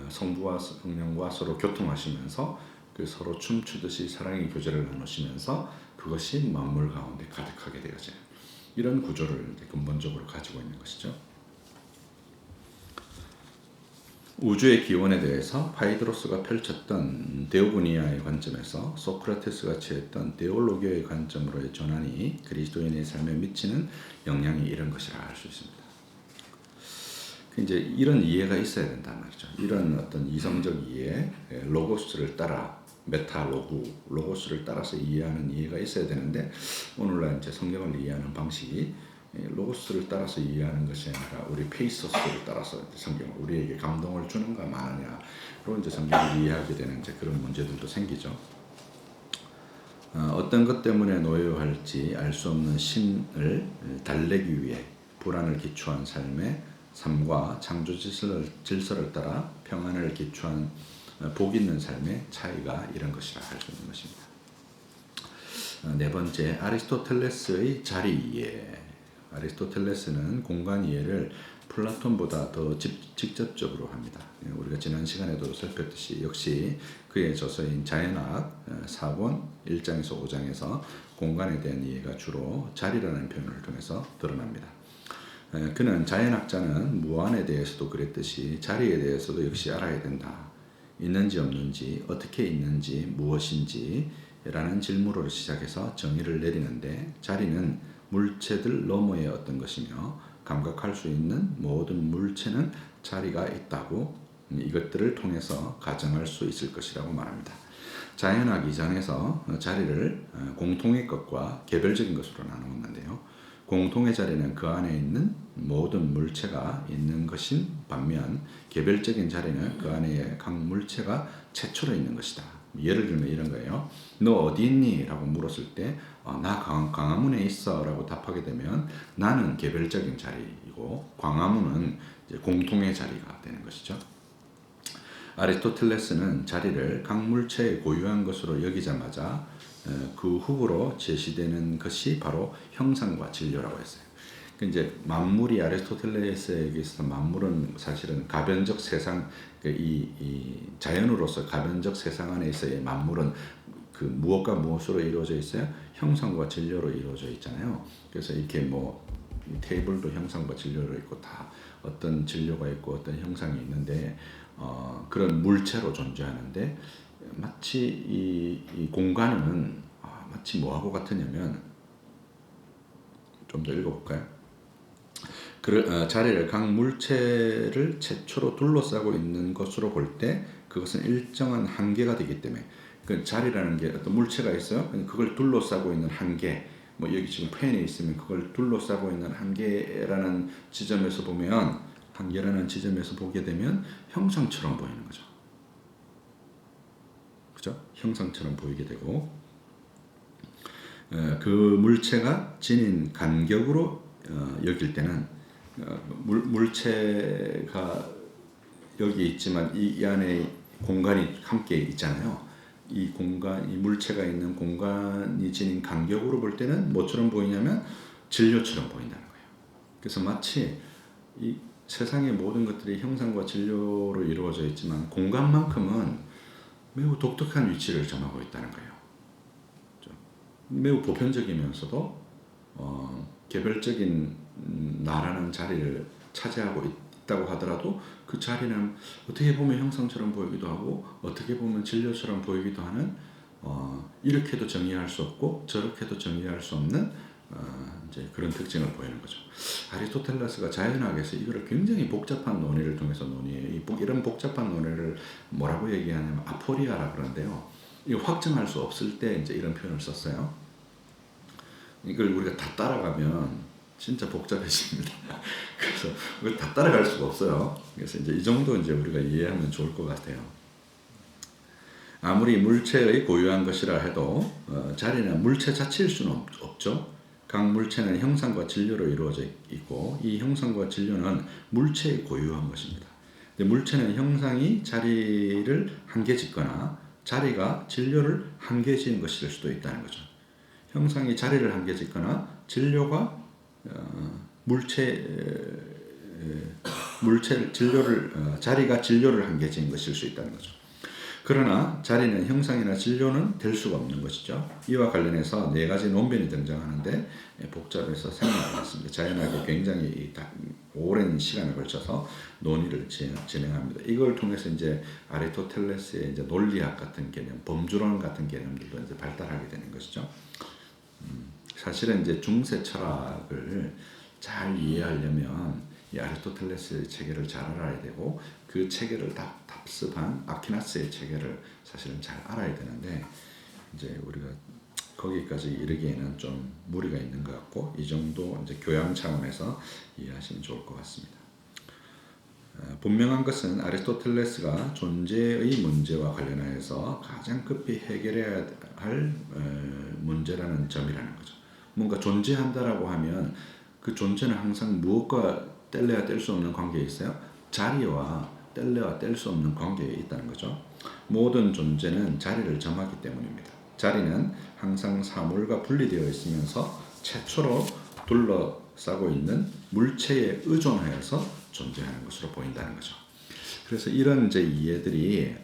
성부와 성령과 서로 교통하시면서 그 서로 춤추듯이 사랑의 교제를 나누시면서 그것이 만물 가운데 가득하게 되어져요. 이런 구조를 근본적으로 가지고 있는 것이죠. 우주의 기원에 대해서 파이드로스가 펼쳤던 데오고니아의 관점에서 소크라테스가 취했던 데올로기의 관점으로의 전환이 그리스도인의 삶에 미치는 영향이 이런 것이라 할 수 있습니다. 이제 이런 이해가 있어야 된단 말이죠. 이런 어떤 이성적 이해, 로고스를 따라 로고스를 따라서 이해하는 이해가 있어야 되는데 오늘날 이제 성경을 이해하는 방식이 로고스를 따라서 이해하는 것이 아니라 우리 페이소스를 따라서 성경 우리에게 감동을 주는가 마느냐로 이제 성경을 이해하게 되는 이제 그런 문제들도 생기죠. 어떤 것 때문에 노여워할지 알 수 없는 신을 달래기 위해 불안을 기초한 삶과 창조 질서를 따라 평안을 기초한 복 있는 삶의 차이가 이런 것이라 할 수 있는 것입니다. 네 번째, 아리스토텔레스의 자리 이해. 아리스토텔레스는 공간 이해를 플라톤보다 더 직접적으로 합니다. 우리가 지난 시간에도 살폈듯이 역시 그의 저서인 자연학 4권 1장에서 5장에서 공간에 대한 이해가 주로 자리라는 표현을 통해서 드러납니다. 그는 자연학자는 무한에 대해서도 그랬듯이 자리에 대해서도 역시 알아야 된다. 있는지 없는지, 어떻게 있는지, 무엇인지 라는 질문으로 시작해서 정의를 내리는데 자리는 물체들 너머의 어떤 것이며 감각할 수 있는 모든 물체는 자리가 있다고 이것들을 통해서 가정할 수 있을 것이라고 말합니다. 자연학 2장에서 자리를 공통의 것과 개별적인 것으로 나누었는데요. 공통의 자리는 그 안에 있는 모든 물체가 있는 것인 반면 개별적인 자리는 그 안에 각 물체가 최초로 있는 것이다. 예를 들면 이런 거예요. 너 어디 있니? 라고 물었을 때 나 광화문에 있어 라고 답하게 되면 나는 개별적인 자리이고 광화문은 이제 공통의 자리가 되는 것이죠. 아리스토텔레스는 자리를 각 물체의 고유한 것으로 여기자마자 그 후보로 제시되는 것이 바로 형상과 진료라고 했어요. 이제 만물이 아리스토텔레스에게 있어서 만물은 사실은 가변적 세상, 이 자연으로서 가변적 세상 안에 있어의 만물은 그 무엇과 무엇으로 이루어져 있어요? 형상과 진료로 이루어져 있잖아요. 그래서 이렇게 뭐 테이블도 형상과 진료로 있고 다 어떤 진료가 있고 어떤 형상이 있는데 그런 물체로 존재하는데 마치 이 공간은 마치 뭐하고 같으냐면 좀 더 읽어볼까요? 자리를 각 물체를 최초로 둘러싸고 있는 것으로 볼 때 그것은 일정한 한계가 되기 때문에 그 자리라는 게 어떤 물체가 있어요. 그걸 둘러싸고 있는 한계, 뭐 여기 지금 펜이 있으면 그걸 둘러싸고 있는 한계라는 지점에서 보면 한계라는 지점에서 보게 되면 형상처럼 보이는 거죠. 그죠? 형상처럼 보이게 되고 그 물체가 지닌 간격으로 여길 때는 물체가 여기 있지만 이 안에 공간이 함께 있잖아요. 이 물체가 있는 공간이 지닌 간격으로 볼 때는 뭐처럼 보이냐면 진료처럼 보인다는 거예요. 그래서 마치 이 세상의 모든 것들이 형상과 진료로 이루어져 있지만 공간만큼은 매우 독특한 위치를 점하고 있다는 거예요. 매우 보편적이면서도 개별적인 나라는 자리를 차지하고 있다고 하더라도 그 자리는 어떻게 보면 형상처럼 보이기도 하고 어떻게 보면 진료처럼 보이기도 하는 이렇게도 정의할 수 없고 저렇게도 정의할 수 없는 이제 그런 특징을 보이는 거죠. 아리스토텔레스가 자연학에서 이거를 굉장히 복잡한 논의를 통해서 논의해요. 이런 복잡한 논의를 뭐라고 얘기하냐면 아포리아라 그러는데요. 이거 확정할 수 없을 때 이제 이런 표현을 썼어요. 이걸 우리가 다 따라가면 진짜 복잡해집니다. 그래서 이걸 다 따라갈 수가 없어요. 그래서 이제 이 정도 이제 우리가 이해하면 좋을 것 같아요. 아무리 물체의 고유한 것이라 해도 자리는 물체 자체일 수는 없죠. 각 물체는 형상과 진료로 이루어져 있고 이 형상과 진료는 물체의 고유한 것입니다. 물체는 형상이 자리를 한계 짓거나 자리가 진료를 한계 지은 것일 수도 있다는 거죠. 형상이 자리를 한계 짓거나 진료가 자리가 진료를 한계 지은 것일 수 있다는 거죠. 그러나 자리는 형상이나 진료는 될 수가 없는 것이죠. 이와 관련해서 네 가지 논변이 등장하는데 복잡해서 생각하지 않습니다. 자연학이 굉장히 오랜 시간을 걸쳐서 논의를 진행합니다. 이걸 통해서 이제 아리스토텔레스의 이제 논리학 같은 개념, 범주론 같은 개념들도 이제 발달하게 되는 것이죠. 사실은 이제 중세 철학을 잘 이해하려면 이 아리스토텔레스의 체계를 잘 알아야 되고 그 체계를 답습한 아퀴나스의 체계를 사실은 잘 알아야 되는데 이제 우리가 거기까지 이르기에는 좀 무리가 있는 것 같고 이 정도 이제 교양 차원에서 이해하시면 좋을 것 같습니다. 분명한 것은 아리스토텔레스가 존재의 문제와 관련하여서 가장 급히 해결해야 할 문제라는 점이라는 거죠. 뭔가 존재한다라고 하면 그 존재는 항상 무엇과 뗄래야 뗄 수 없는 관계에 있어요. 자리와 뗄래야 뗄 수 없는 관계에 있다는 거죠. 모든 존재는 자리를 정하기 때문입니다. 자리는 항상 사물과 분리되어 있으면서 최초로 둘러싸고 있는 물체에 의존하여서 존재하는 것으로 보인다는 거죠. 그래서 이런 이제 이해들이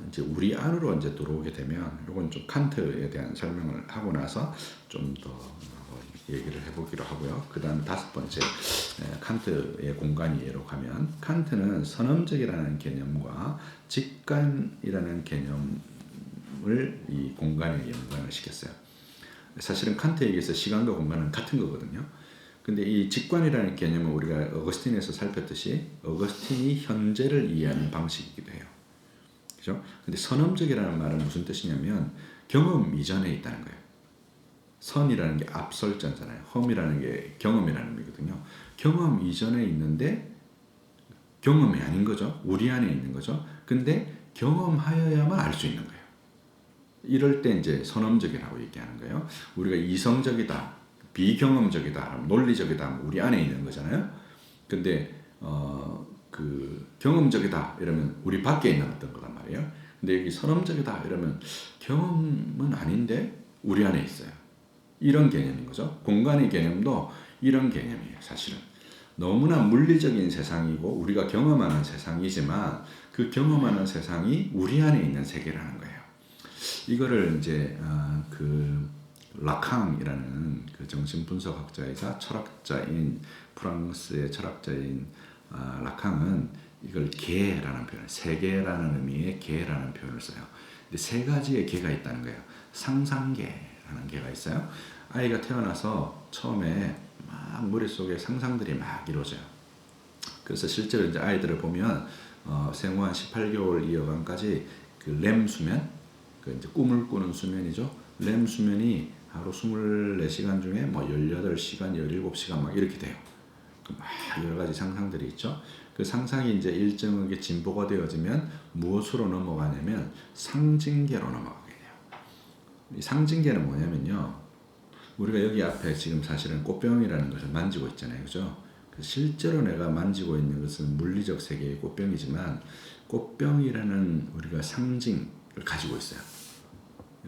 이제 우리 안으로 이제 들어오게 되면 이건 좀 칸트에 대한 설명을 하고 나서 좀 더 얘기를 해보기로 하고요. 그 다음 다섯 번째 칸트의 공간 이해로 가면 칸트는 선험적이라는 개념과 직관이라는 개념을 이 공간에 연관을 시켰어요. 사실은 칸트에게서 시간과 공간은 같은 거거든요. 근데 이 직관이라는 개념은 우리가 어거스틴에서 살폈듯이 어거스틴이 현재를 이해하는 방식이기도 해요. 그죠? 근데 선험적이라는 말은 무슨 뜻이냐면 경험 이전에 있다는 거예요. 선이라는 게 앞설자잖아요. 험이라는 게 경험이라는 의미거든요. 경험 이전에 있는데 경험이 아닌 거죠. 우리 안에 있는 거죠. 근데 경험하여야만 알 수 있는 거예요. 이럴 때 이제 선험적이라고 얘기하는 거예요. 우리가 이성적이다, 비경험적이다, 논리적이다, 우리 안에 있는 거잖아요. 근데 그 경험적이다 이러면 우리 밖에 있는 어떤 거란 말이에요. 근데 여기 선험적이다 이러면 경험은 아닌데 우리 안에 있어요. 이런 개념인 거죠. 공간의 개념도 이런 개념이에요. 사실은 너무나 물리적인 세상이고 우리가 경험하는 세상이지만 그 경험하는 세상이 우리 안에 있는 세계라는 거예요. 이거를 이제 그 라캉이라는 그 정신분석학자이자 철학자인 프랑스의 철학자인 라캉은 이걸 개라는 표현, 세계라는 의미의 개라는 표현을 써요. 근데 세 가지의 개가 있다는 거예요. 상상계라는 개가 있어요. 아이가 태어나서 처음에 막 머릿속에 상상들이 막 이루어져요. 그래서 실제로 이제 아이들을 보면 생후 한 18개월 이어간까지 그 렘 수면, 그 이제 꿈을 꾸는 수면이죠. 렘 수면이 하루 24시간 중에 뭐 18시간, 17시간 막 이렇게 돼요. 막 여러 가지 상상들이 있죠. 그 상상이 이제 일정하게 진보가 되어지면 무엇으로 넘어가냐면 상징계로 넘어가게 돼요. 이 상징계는 뭐냐면요. 우리가 여기 앞에 지금 사실은 꽃병이라는 것을 만지고 있잖아요. 그죠? 실제로 내가 만지고 있는 것은 물리적 세계의 꽃병이지만 꽃병이라는 우리가 상징을 가지고 있어요.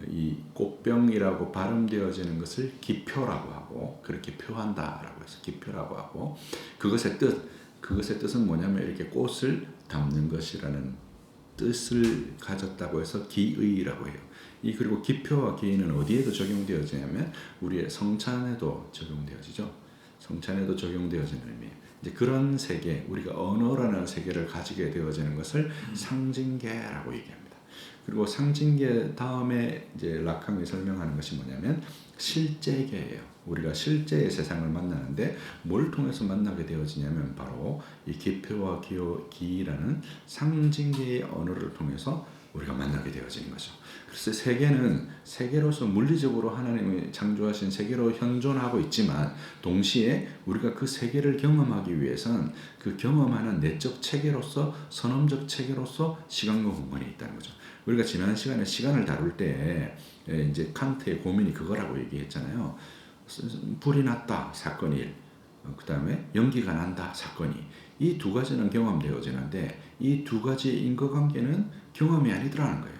이 꽃병이라고 발음되어지는 것을 기표라고 하고 그렇게 표한다라고 해서 기표라고 하고 그것의 뜻은 뭐냐면 이렇게 꽃을 담는 것이라는 뜻을 가졌다고 해서 기의라고 해요. 그리고 기표와 기의는 어디에도 적용되어지냐면 우리의 성찬에도 적용되어지죠. 성찬에도 적용되어지는 의미예요. 이제 그런 세계, 우리가 언어라는 세계를 가지게 되어지는 것을 상징계라고 얘기합니다. 그리고 상징계 다음에 이제 락항이 설명하는 것이 뭐냐면 실제계예요. 우리가 실제의 세상을 만나는데 뭘 통해서 만나게 되어지냐면 바로 이 기표와 기라는 상징계의 언어를 통해서 우리가 만나게 되어지는 거죠. 그래서 세계는 세계로서 물리적으로 하나님이 창조하신 세계로 현존하고 있지만 동시에 우리가 그 세계를 경험하기 위해서는 그 경험하는 내적 체계로서 선험적 체계로서 시간과 공간이 있다는 거죠. 우리가 지난 시간에 시간을 다룰 때 이제 칸트의 고민이 그거라고 얘기했잖아요. 불이 났다 사건이 1, 그 다음에 연기가 난다 사건이 이 두 가지는 경험되어지는데 이 두 가지의 인과관계는 경험이 아니더라는 거예요.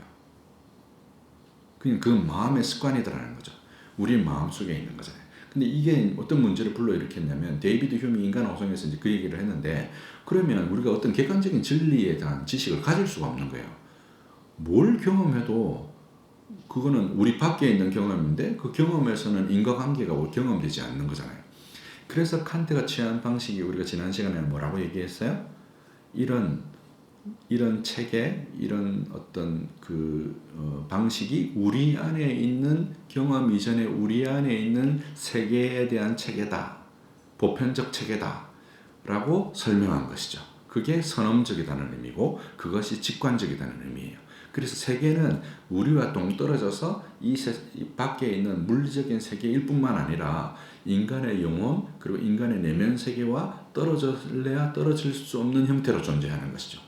그냥 그 마음의 습관이더라는 거죠. 우리 마음속에 있는 거잖아요. 근데 이게 어떤 문제를 불러일으켰냐면 데이비드 휴미 인간 호성에서 이제 그 얘기를 했는데 그러면 우리가 어떤 객관적인 진리에 대한 지식을 가질 수가 없는 거예요. 뭘 경험해도 그거는 우리 밖에 있는 경험인데 그 경험에서는 인과관계가 경험되지 않는 거잖아요. 그래서 칸트가 취한 방식이 우리가 지난 시간에 뭐라고 얘기했어요? 이런 체계, 이런 어떤 방식이 우리 안에 있는 경험 이전에 우리 안에 있는 세계에 대한 체계다, 보편적 체계다 라고 설명한 것이죠. 그게 선험적이라는 의미고 그것이 직관적이라는 의미예요. 그래서 세계는 우리와 동떨어져서 이 밖에 있는 물리적인 세계일 뿐만 아니라 인간의 영혼 그리고 인간의 내면 세계와 떨어질래야 떨어질 수 없는 형태로 존재하는 것이죠.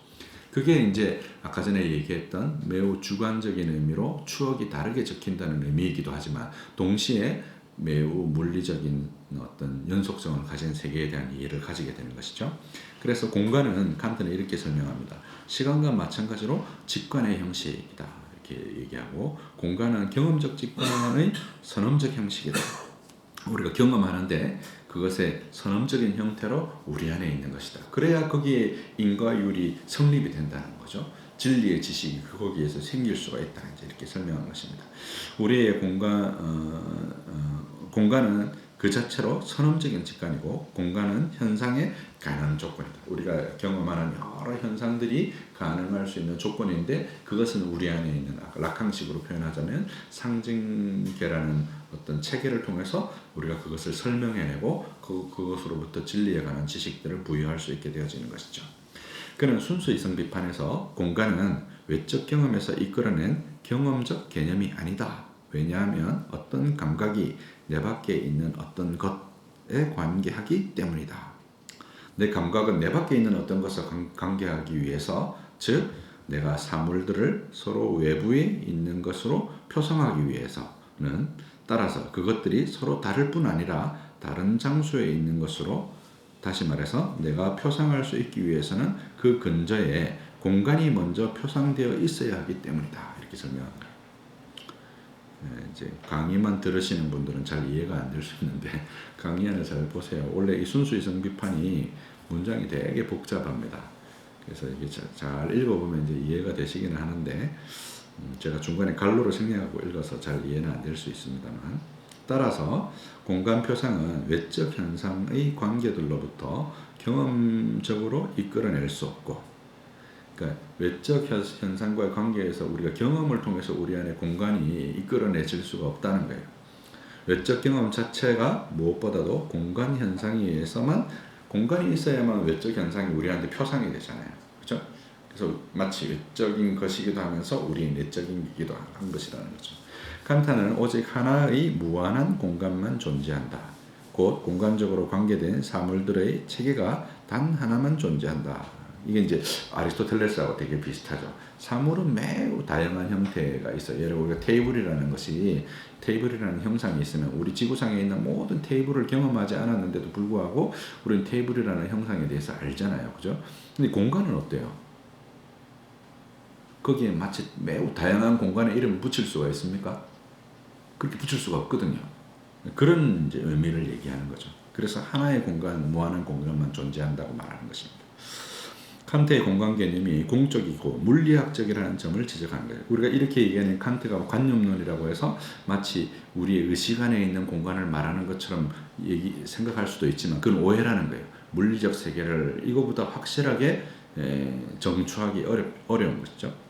그게 이제 아까 전에 얘기했던 매우 주관적인 의미로 추억이 다르게 적힌다는 의미이기도 하지만 동시에 매우 물리적인 어떤 연속성을 가진 세계에 대한 이해를 가지게 되는 것이죠. 그래서 공간은 칸트는 이렇게 설명합니다. 시간과 마찬가지로 직관의 형식이다 이렇게 얘기하고 공간은 경험적 직관의 선험적 형식이다. 우리가 경험하는데 그것의 선험적인 형태로 우리 안에 있는 것이다. 그래야 거기에 인과율이 성립이 된다는 거죠. 진리의 지식이 거기에서 생길 수가 있다. 이제 이렇게 설명한 것입니다. 우리의 공간은 그 자체로 선험적인 직관이고 공간은 현상의 가능 조건이다. 우리가 경험하는 여러 현상들이 가능할 수 있는 조건인데 그것은 우리 안에 있는 락항식으로 표현하자면 상징계라는 어떤 체계를 통해서 우리가 그것을 설명해내고 그것으로부터 진리에 관한 지식들을 부여할 수 있게 되어지는 것이죠. 그는 순수 이성 비판에서 공간은 외적 경험에서 이끌어낸 경험적 개념이 아니다. 왜냐하면 어떤 감각이 내 밖에 있는 어떤 것에 관계하기 때문이다. 내 감각은 내 밖에 있는 어떤 것에 관계하기 위해서 즉 내가 사물들을 서로 외부에 있는 것으로 표상하기 위해서는 따라서 그것들이 서로 다를 뿐 아니라 다른 장소에 있는 것으로 다시 말해서 내가 표상할 수 있기 위해서는 그 근저에 공간이 먼저 표상되어 있어야 하기 때문이다. 이렇게 설명합니다. 이제 강의만 들으시는 분들은 잘 이해가 안 될 수 있는데 강의 안을 잘 보세요. 원래 이 순수 이성 비판이 문장이 되게 복잡합니다. 그래서 이게 잘 읽어보면 이제 이해가 되시기는 하는데 제가 중간에 갈로를 생략하고 읽어서 잘 이해는 안 될 수 있습니다만 따라서 공간 표상은 외적 현상의 관계들로부터 경험적으로 이끌어낼 수 없고 그러니까 외적 현상과의 관계에서 우리가 경험을 통해서 우리 안에 공간이 이끌어내질 수가 없다는 거예요. 외적 경험 자체가 무엇보다도 공간 현상에 의해서만 공간이 있어야만 외적 현상이 우리한테 표상이 되잖아요. 그렇죠? 그래서 마치 외적인 것이기도 하면서 우리의 내적이기도 한 것이라는 거죠. 칸트는 오직 하나의 무한한 공간만 존재한다. 곧 공간적으로 관계된 사물들의 체계가 단 하나만 존재한다. 이게 이제 아리스토텔레스하고 되게 비슷하죠. 사물은 매우 다양한 형태가 있어요. 예를 들어 우리가 테이블이라는 형상이 있으면 우리 지구상에 있는 모든 테이블을 경험하지 않았는데도 불구하고 우리는 테이블이라는 형상에 대해서 알잖아요. 그죠? 근데 공간은 어때요? 거기에 마치 매우 다양한 공간에 이름을 붙일 수가 있습니까? 그렇게 붙일 수가 없거든요. 그런 이제 의미를 얘기하는 거죠. 그래서 하나의 공간, 무한한 공간만 존재한다고 말하는 것입니다. 칸트의 공간 개념이 공적이고 물리학적이라는 점을 지적하는 거예요. 우리가 이렇게 얘기하는 칸트가 관념론이라고 해서 마치 우리의 의식 안에 있는 공간을 말하는 것처럼 생각할 수도 있지만 그건 오해라는 거예요. 물리적 세계를 이거보다 확실하게 정추하기 어려운 것이죠.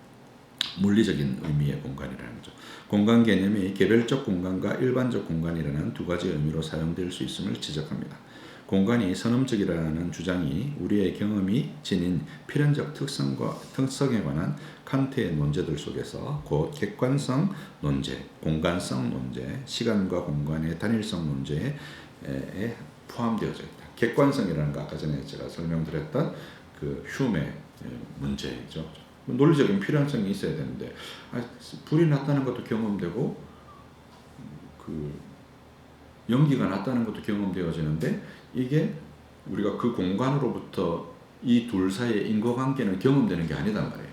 물리적인 의미의 공간이라는 거죠. 공간 개념이 개별적 공간과 일반적 공간이라는 두 가지 의미로 사용될 수 있음을 지적합니다. 공간이 선험적이라는 주장이 우리의 경험이 지닌 필연적 특성에 관한 칸트의 논제들 속에서 곧 객관성 논제, 공간성 논제, 시간과 공간의 단일성 논제에 포함되어져 있다. 객관성이라는 거 아까 전에 제가 설명드렸던 그 휴메 문제죠. 논리적인 필연성이 있어야 되는데 불이 났다는 것도 경험되고 그 연기가 났다는 것도 경험되어지는데 이게 우리가 그 공간으로부터 이 둘 사이의 인과관계는 경험되는 게 아니단 말이에요.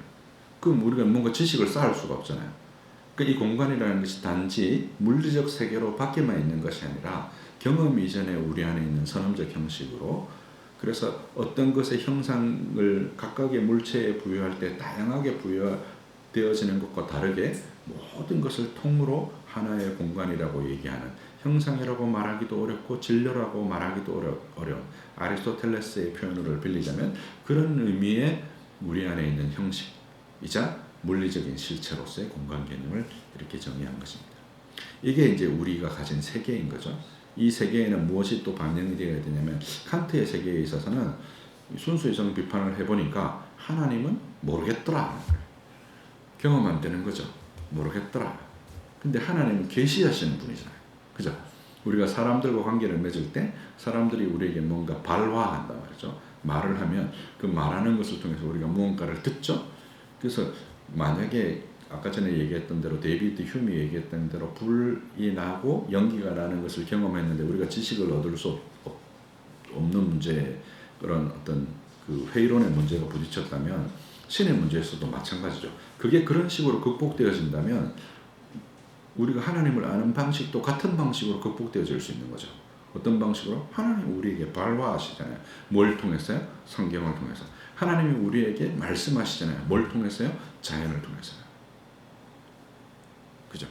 그럼 우리가 뭔가 지식을 쌓을 수가 없잖아요. 그러니까 이 공간이라는 것이 단지 물리적 세계로 밖에만 있는 것이 아니라 경험 이전에 우리 안에 있는 선험적 형식으로 그래서 어떤 것의 형상을 각각의 물체에 부여할 때 다양하게 부여되어지는 것과 다르게 모든 것을 통으로 하나의 공간이라고 얘기하는 형상이라고 말하기도 어렵고 진료라고 말하기도 어려운 아리스토텔레스의 표현을 빌리자면 그런 의미의 우리 안에 있는 형식이자 물리적인 실체로서의 공간 개념을 이렇게 정의한 것입니다. 이게 이제 우리가 가진 세계인 거죠. 이 세계에는 무엇이 또 반영이 되어야 되냐면 칸트의 세계에 있어서는 순수이성 비판을 해보니까 하나님은 모르겠더라. 경험 안 되는 거죠. 모르겠더라. 근데 하나님은 계시하시는 분이잖아요. 그죠? 우리가 사람들과 관계를 맺을 때 사람들이 우리에게 뭔가 발화한단 말이죠. 말을 하면 그 말하는 것을 통해서 우리가 무언가를 듣죠. 그래서 만약에 아까 전에 얘기했던 대로 데이비드 휴미 얘기했던 대로 불이 나고 연기가 나는 것을 경험했는데 우리가 지식을 얻을 수 없는 문제 그런 어떤 그 회의론의 문제가 부딪혔다면 신의 문제에서도 마찬가지죠. 그게 그런 식으로 극복되어진다면 우리가 하나님을 아는 방식도 같은 방식으로 극복되어질 수 있는 거죠. 어떤 방식으로? 하나님 우리에게 발화하시잖아요. 뭘 통해서요? 성경을 통해서. 하나님이 우리에게 말씀하시잖아요. 뭘 통해서요? 자연을 통해서요. 그죠?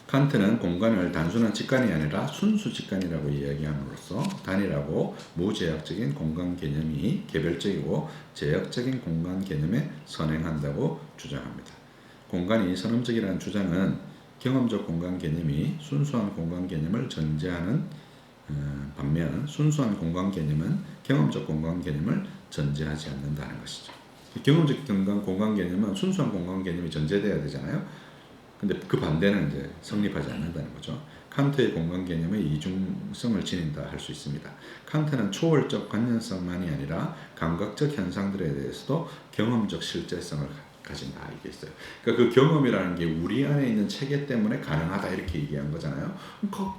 칸트는 공간을 단순한 직관이 아니라 순수 직관이라고 이야기함으로써 단일하고 무제약적인 공간 개념이 개별적이고 제약적인 공간 개념에 선행한다고 주장합니다. 공간이 선험적이라는 주장은 경험적 공간 개념이 순수한 공간 개념을 전제하는 반면 순수한 공간 개념은 경험적 공간 개념을 전제하지 않는다는 것이죠. 경험적 공간 개념은 순수한 공간 개념이 전제돼야 되잖아요. 근데 그 반대는 이제 성립하지 않는다는 거죠. 칸트의 공간 개념의 이중성을 지닌다 할 수 있습니다. 칸트는 초월적 관념성만이 아니라 감각적 현상들에 대해서도 경험적 실제성을 가진다 이게 있어요. 그러니까 그 경험이라는 게 우리 안에 있는 체계 때문에 가능하다 이렇게 얘기한 거잖아요.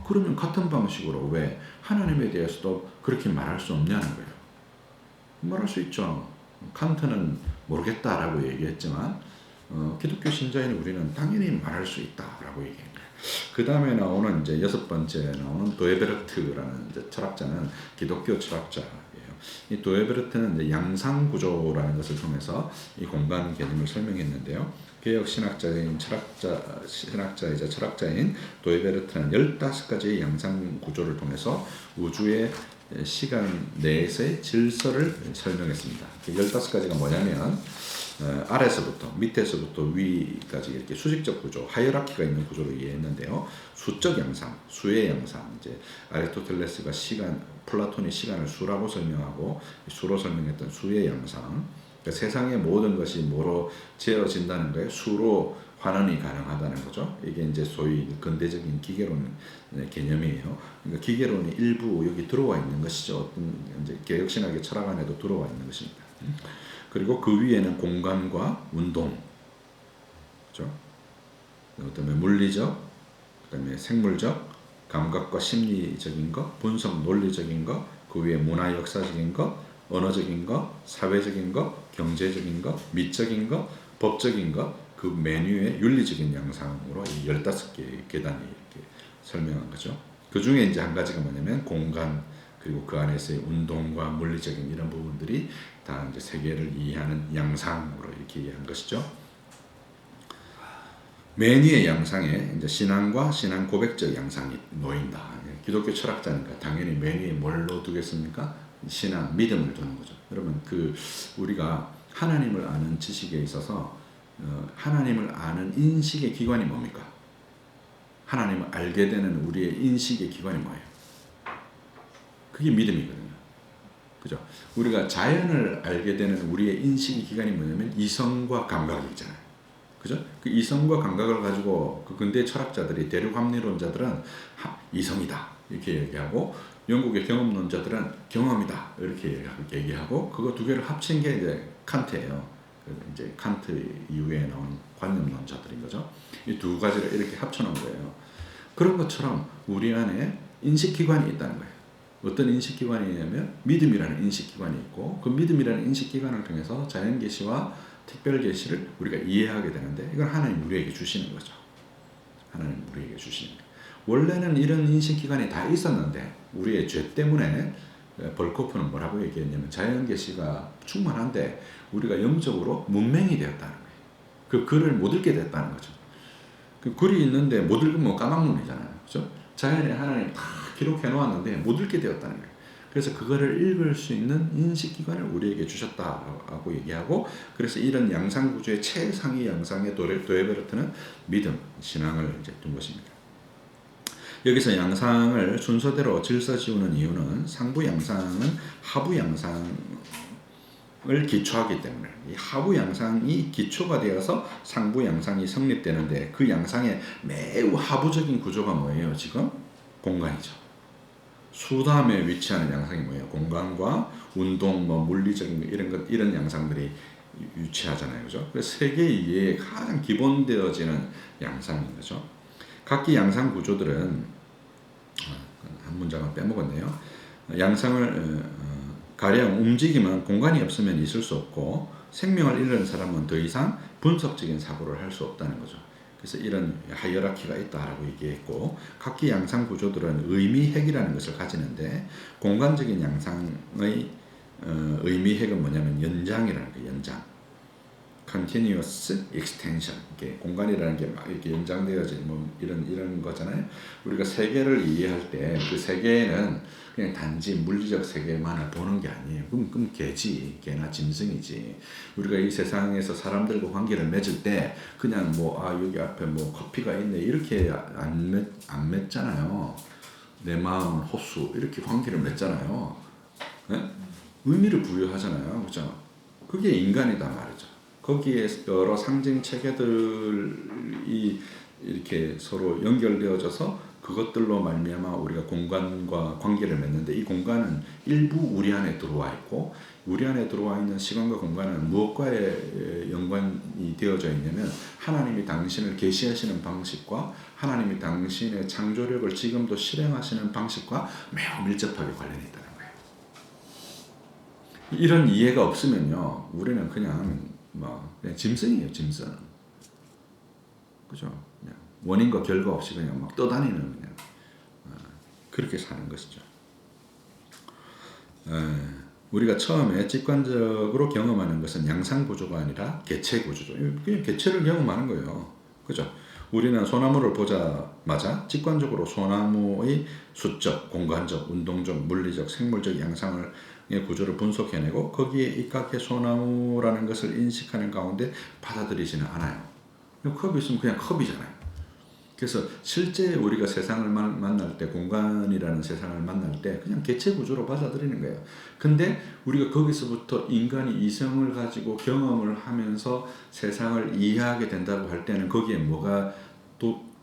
그러면 같은 방식으로 왜 하나님에 대해서도 그렇게 말할 수 없냐는 거예요. 말할 수 있죠. 칸트는 모르겠다라고 얘기했지만 기독교 신자인 우리는 당연히 말할 수 있다라고 얘기해요. 그 다음에 나오는 이제 6번째 나오는 도에베르트라는 이제 철학자는 기독교 철학자예요. 이 도에베르트는 이제 양상 구조라는 것을 통해서 이 공간 개념을 설명했는데요. 개혁 신학자이자 철학자인 도에베르트는 15가지의 양상 구조를 통해서 우주의 시간 내에서의 질서를 설명했습니다. 15가지가 뭐냐면 아래서부터 밑에서부터 위까지 이렇게 수직적 구조, 하이어라키가 있는 구조로 이해했는데요. 수적 양상, 수의 양상, 이제 아리스토텔레스가 플라톤이 시간을 수라고 설명하고 수로 설명했던 수의 양상. 그러니까 세상의 모든 것이 뭐로 재어진다는 거예요? 수로 환원이 가능하다는 거죠. 이게 이제 소위 근대적인 기계론 개념이에요. 그러니까 기계론이 일부 여기 들어와 있는 것이죠. 어떤 이제 개혁신학의 철학 안에도 들어와 있는 것입니다. 그리고 그 위에는 공간과 운동, 그렇죠? 그다음에 물리적, 그다음에 생물적, 감각과 심리적인 것, 분석 논리적인 것, 그 위에 문화 역사적인 것, 언어적인 거, 사회적인 거, 경제적인 거, 미적인 거, 법적인 거, 그 메뉴의 윤리적인 양상으로 이 15개의 계단이 이렇게 설명한 거죠. 그 중에 이제 한 가지가 뭐냐면 공간, 그리고 그 안에서의 운동과 물리적인 이런 부분들이 다 이제 세계를 이해하는 양상으로 이렇게 이해한 것이죠. 메뉴의 양상에 이제 신앙과 신앙 고백적 양상이 놓인다. 기독교 철학자니까 당연히 메뉴에 뭘로 두겠습니까? 신앙, 믿음을 두는 거죠. 여러분, 우리가 하나님을 아는 지식에 있어서 하나님을 아는 인식의 기관이 뭡니까? 하나님을 알게 되는 우리의 인식의 기관이 뭐예요? 그게 믿음이거든요. 그죠? 우리가 자연을 알게 되는 우리의 인식의 기관이 뭐냐면 이성과 감각이 있잖아요. 그죠? 그 이성과 감각을 가지고 그 근대 철학자들이 대륙 합리론자들은 이성이다 이렇게 얘기하고 영국의 경험론자들은 경험이다 이렇게 얘기하고 그거 두 개를 합친 게 이제 칸트예요. 이제 칸트 이후에 나온 관념론자들인 거죠. 이 두 가지를 이렇게 합쳐놓은 거예요. 그런 것처럼 우리 안에 인식기관이 있다는 거예요. 어떤 인식기관이냐면 믿음이라는 인식기관이 있고 그 믿음이라는 인식기관을 통해서 자연계시와 특별계시를 우리가 이해하게 되는데 이건 하나님 우리에게 주시는 거죠. 하나님 우리에게 주시는 거예요. 원래는 이런 인식기관이 다 있었는데 우리의 죄 때문에 벌코프는 뭐라고 얘기했냐면 자연계시가 충만한데 우리가 영적으로 문맹이 되었다는 거예요. 그 글을 못 읽게 됐다는 거죠. 그 글이 있는데 못 읽으면 까막눈이잖아요. 그렇죠? 자연에 하나님 다 기록해 놓았는데 못 읽게 되었다는 거예요. 그래서 그거를 읽을 수 있는 인식기관을 우리에게 주셨다고 얘기하고 그래서 이런 양상구조의 최상위 양상의 도에베르트는 믿음, 신앙을 이제 둔 것입니다. 여기서 양상을 순서대로 질서 지우는 이유는 상부 양상은 하부 양상을 기초하기 때문에 이 하부 양상이 기초가 되어서 상부 양상이 성립되는데 그 양상의 매우 하부적인 구조가 뭐예요? 지금 공간이죠. 수담에 위치하는 양상이 뭐예요? 공간과 운동, 물리적인 이런 양상들이 위치하잖아요, 그죠? 그래서 세계 이해에 가장 기본되어지는 양상인 거죠. 각기 양상 구조들은 한 문장을 빼먹었네요. 양상을 가령 움직임은 공간이 없으면 있을 수 없고 생명을 잃은 사람은 더 이상 분석적인 사고를 할 수 없다는 거죠. 그래서 이런 하이어라키가 있다라고 얘기했고 각기 양상 구조들은 의미핵이라는 것을 가지는데 공간적인 양상의 의미핵은 뭐냐면 연장이라는 거예요. 연장. continuous extension. 이게 공간이라는 게 막 이렇게 연장되어진 이런 거잖아요. 우리가 세계를 이해할 때 그 세계는 그냥 단지 물리적 세계만을 보는 게 아니에요. 그럼 개지, 개나 짐승이지. 우리가 이 세상에서 사람들과 관계를 맺을 때 그냥 여기 앞에 커피가 있네 이렇게 안 맺잖아요. 내 마음은 호수 이렇게 관계를 맺잖아요. 네? 의미를 부여하잖아요. 그죠? 그게 인간이다 말이죠. 거기에 여러 상징 체계들이 이렇게 서로 연결되어져서 그것들로 말미암아 우리가 공간과 관계를 맺는데 이 공간은 일부 우리 안에 들어와 있고 우리 안에 들어와 있는 시간과 공간은 무엇과의 연관이 되어져 있냐면 하나님이 당신을 계시하시는 방식과 하나님이 당신의 창조력을 지금도 실행하시는 방식과 매우 밀접하게 관련이 있다는 거예요. 이런 이해가 없으면요 우리는 그냥 짐승이에요, 짐승. 그죠? 그냥 원인과 결과 없이 그냥 막 떠다니는 그냥 그렇게 사는 것이죠. 우리가 처음에 직관적으로 경험하는 것은 양상 구조가 아니라 개체 구조죠. 그냥 개체를 경험하는 거예요. 그죠? 우리는 소나무를 보자마자 직관적으로 소나무의 수적, 공간적, 운동적, 물리적, 생물적 양상을 구조를 분석해내고 거기에 입각해 소나무라는 것을 인식하는 가운데 받아들이지는 않아요. 컵이 있으면 그냥 컵이잖아요. 그래서 실제 우리가 세상을 만날 때 공간이라는 세상을 만날 때 그냥 개체 구조로 받아들이는 거예요. 근데 우리가 거기서부터 인간이 이성을 가지고 경험을 하면서 세상을 이해하게 된다고 할 때는 거기에 뭐가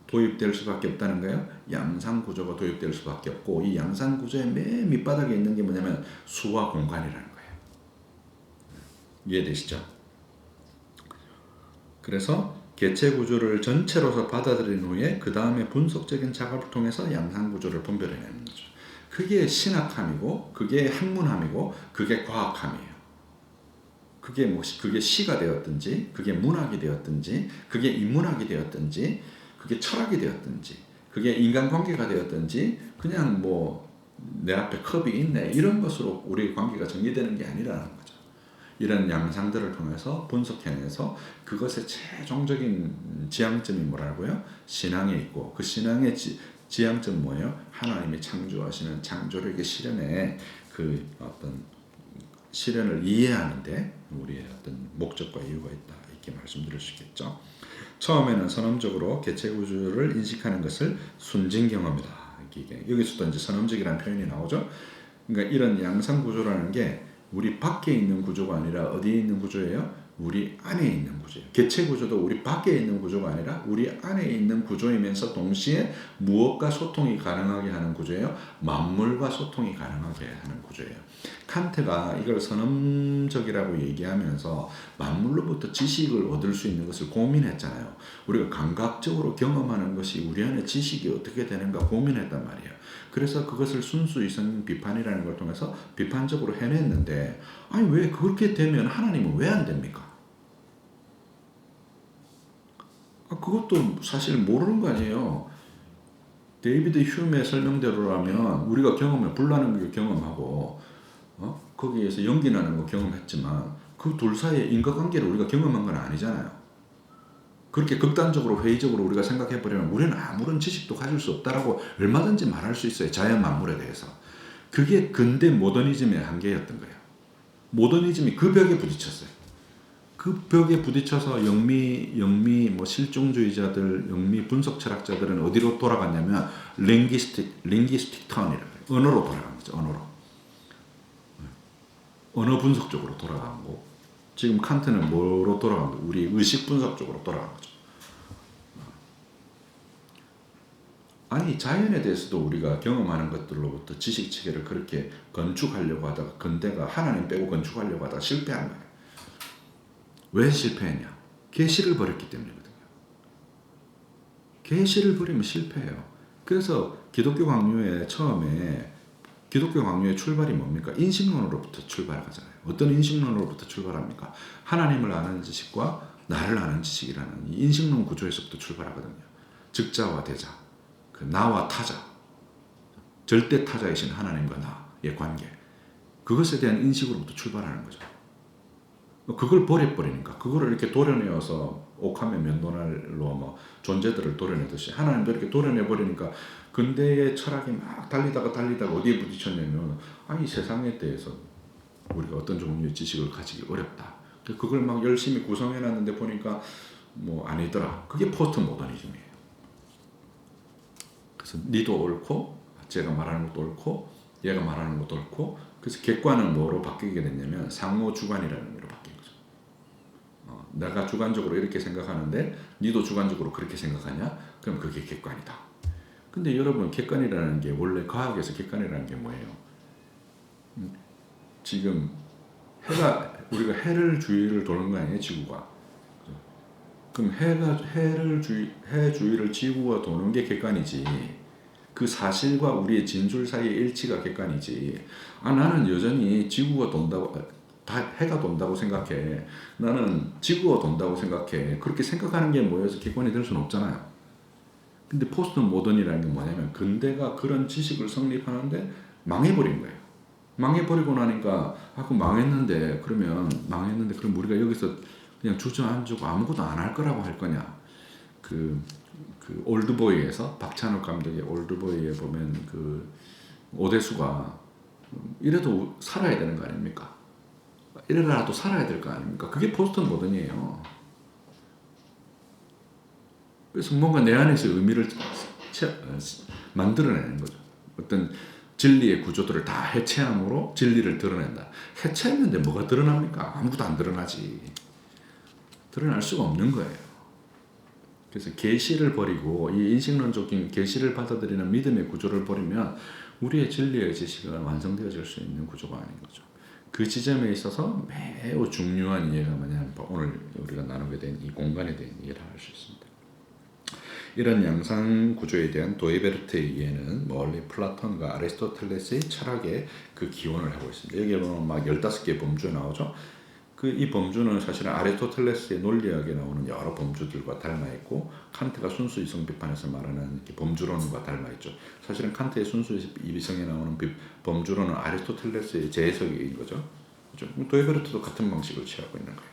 도입될 수밖에 없다는 거예요. 양상 구조가 도입될 수밖에 없고 이 양상 구조의 맨 밑바닥에 있는 게 뭐냐면 수와 공간이라는 거예요. 이해되시죠? 그래서 개체 구조를 전체로서 받아들인 후에 그 다음에 분석적인 작업을 통해서 양상 구조를 분별해내는 거죠. 그게 신학함이고 그게 학문함이고 그게 과학함이에요. 그게 시가 되었든지 그게 문학이 되었든지 그게 인문학이 되었든지 그게 철학이 되었든지 그게 인간관계가 되었든지 그냥 뭐 내 앞에 컵이 있네 이런 것으로 우리의 관계가 정리되는 게 아니라는 거죠. 이런 양상들을 통해서 분석해내서 그것의 최종적인 지향점이 뭐라고요? 신앙에 있고 그 신앙의 지향점 뭐예요? 하나님이 창조하시는 창조력의 실현에 그 어떤 실현을 이해하는데 우리의 어떤 목적과 이유가 있다 이렇게 말씀드릴 수 있겠죠. 처음에는 선언적으로 개체 구조를 인식하는 것을 순진 경험이다. 여기서도 이제 선언적이라는 표현이 나오죠. 그러니까 이런 양상 구조라는 게 우리 밖에 있는 구조가 아니라 어디에 있는 구조예요? 우리 안에 있는 구조예요. 개체 구조도 우리 밖에 있는 구조가 아니라 우리 안에 있는 구조이면서 동시에 무엇과 소통이 가능하게 하는 구조예요. 만물과 소통이 가능하게 하는 구조예요. 칸트가 이걸 선언적이라고 얘기하면서 만물로부터 지식을 얻을 수 있는 것을 고민했잖아요. 우리가 감각적으로 경험하는 것이 우리 안에 지식이 어떻게 되는가 고민했단 말이에요. 그래서 그것을 순수 이성 비판이라는 걸 통해서 비판적으로 해냈는데 아니 왜 그렇게 되면 하나님은 왜 안 됩니까? 그것도 사실 모르는 거 아니에요. 데이비드 휴메의 설명대로라면 우리가 경험해 불나는 걸 경험하고 거기에서 연기 나는 거 경험했지만 그 둘 사이의 인과관계를 우리가 경험한 건 아니잖아요. 그렇게 극단적으로 회의적으로 우리가 생각해버리면 우리는 아무런 지식도 가질 수 없다라고 얼마든지 말할 수 있어요. 자연 만물에 대해서. 그게 근대 모더니즘의 한계였던 거예요. 모더니즘이 그 벽에 부딪혔어요. 그 벽에 부딪혀서 영미 뭐 실종주의자들, 영미 분석 철학자들은 어디로 돌아갔냐면 링기스틱 턴이라고 해요. 언어로 돌아간 거죠. 언어 분석 쪽으로 돌아간 거고 지금 칸트는 뭐로 돌아간 거예요? 우리 의식 분석 쪽으로 돌아간 거죠. 아니 자연에 대해서도 우리가 경험하는 것들로부터 지식 체계를 그렇게 건축하려고 하다가 근대가 하나님 빼고 건축하려고 하다가 실패한 거예요. 왜 실패했냐? 계시를 버렸기 때문이거든요. 계시를 버리면 실패해요. 그래서 기독교 강요의 출발이 뭡니까? 인식론으로부터 출발하잖아요. 어떤 인식론으로부터 출발합니까? 하나님을 아는 지식과 나를 아는 지식이라는 이 인식론 구조에서부터 출발하거든요. 즉자와 대자, 그 나와 타자, 절대 타자이신 하나님과 나의 관계, 그것에 대한 인식으로부터 출발하는 거죠. 그걸 버려버리니까 그거를 이렇게 도려내어서 옥함의 면도날로 뭐 존재들을 도려내듯이 하나님도 이렇게 도려내버리니까 근대의 철학이 막 달리다가 어디에 부딪혔냐면 아니 세상에 대해서 우리가 어떤 종류의 지식을 가지기 어렵다. 그걸 막 열심히 구성해놨는데 보니까 뭐 아니더라. 그게 포스트 모더니즘이에요. 그래서 니도 옳고 제가 말하는 것도 옳고 얘가 말하는 것도 옳고 그래서 객관은 뭐로 바뀌게 됐냐면 상호 주관이라는 의미로 바뀐 거죠. 내가 주관적으로 이렇게 생각하는데 니도 주관적으로 그렇게 생각하냐? 그럼 그게 객관이다. 근데 여러분 객관이라는 게 원래 과학에서 객관이라는 게 뭐예요? 지금 우리가 해를 주위를 도는 거 아니에요, 지구가? 그럼 해 주위를 지구가 도는 게 객관이지. 그 사실과 우리의 진술 사이의 일치가 객관이지. 나는 여전히 지구가 돈다고, 해가 돈다고 생각해. 나는 지구가 돈다고 생각해. 그렇게 생각하는 게 뭐여서 객관이 될 수는 없잖아요. 근데 포스트 모던이라는 게 뭐냐면 근대가 그런 지식을 성립하는데 망해버린 거예요. 망해버리고 나니까 그럼 망했는데 그럼 우리가 여기서 그냥 주저앉고 아무것도 안 할 거라고 할 거냐. 그 올드보이에서 박찬욱 감독의 올드보이에 보면 그 오대수가 이래도 살아야 되는 거 아닙니까? 이래라도 살아야 될 거 아닙니까? 그게 포스트 모던이에요. 그래서 뭔가 내 안에서 의미를 만들어내는 거죠. 어떤 진리의 구조들을 다 해체함으로 진리를 드러낸다. 해체했는데 뭐가 드러납니까? 아무것도 안 드러나지. 드러날 수가 없는 거예요. 그래서 계시를 버리고 이 인식론적인 계시를 받아들이는 믿음의 구조를 버리면 우리의 진리의 지식은 완성되어질 수 있는 구조가 아닌 거죠. 그 지점에 있어서 매우 중요한 이해가 뭐냐면 오늘 우리가 나누게 된 이 공간에 대한 이해를 할 수 있습니다. 이런 양상 구조에 대한 도이베르트의 이해는 멀리 플라톤과 아리스토텔레스의 철학의 그 기원을 하고 있습니다. 여기 보면 막 15개의 범주 나오죠. 그 이 범주는 사실은 아리스토텔레스의 논리학에 나오는 여러 범주들과 닮아 있고, 칸트가 순수 이성 비판에서 말하는 범주론과 닮아 있죠. 사실은 칸트의 순수 이성에 나오는 범주론은 아리스토텔레스의 재해석인 거죠. 그렇죠? 도이베르트도 같은 방식을 취하고 있는 거예요.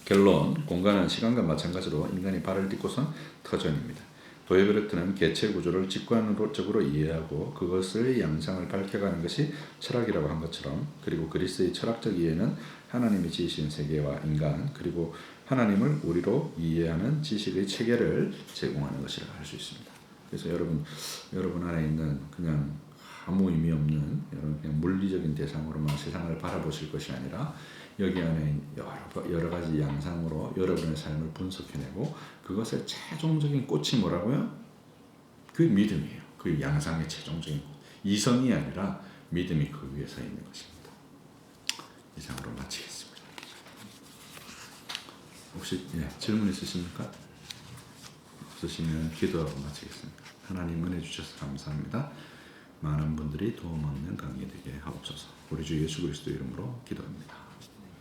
결론, 공간은 시간과 마찬가지로 인간이 발을 딛고선 터전입니다. 도이베르트는 개체 구조를 직관적으로 이해하고 그것의 양상을 밝혀가는 것이 철학이라고 한 것처럼, 그리고 그리스의 철학적 이해는 하나님이 지으신 세계와 인간, 그리고 하나님을 우리로 이해하는 지식의 체계를 제공하는 것이라 할 수 있습니다. 그래서 여러분 안에 있는 그냥 아무 의미 없는 그냥 물리적인 대상으로만 세상을 바라보실 것이 아니라, 여기 안에 여러 가지 양상으로 여러분의 삶을 분석해내고 그것의 최종적인 꽃이 뭐라고요? 그 믿음이에요. 그 양상의 최종적인 꽃. 이성이 아니라 믿음이 그 위에 서 있는 것입니다. 이상으로 마치겠습니다. 혹시 질문 있으십니까? 없으시면 기도하고 마치겠습니다. 하나님 은혜 주셔서 감사합니다. 많은 분들이 도움 얻는 강의 되게 하옵소서. 우리 주 예수 그리스도 이름으로 기도합니다.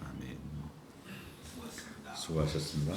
아멘. 수고하셨습니다.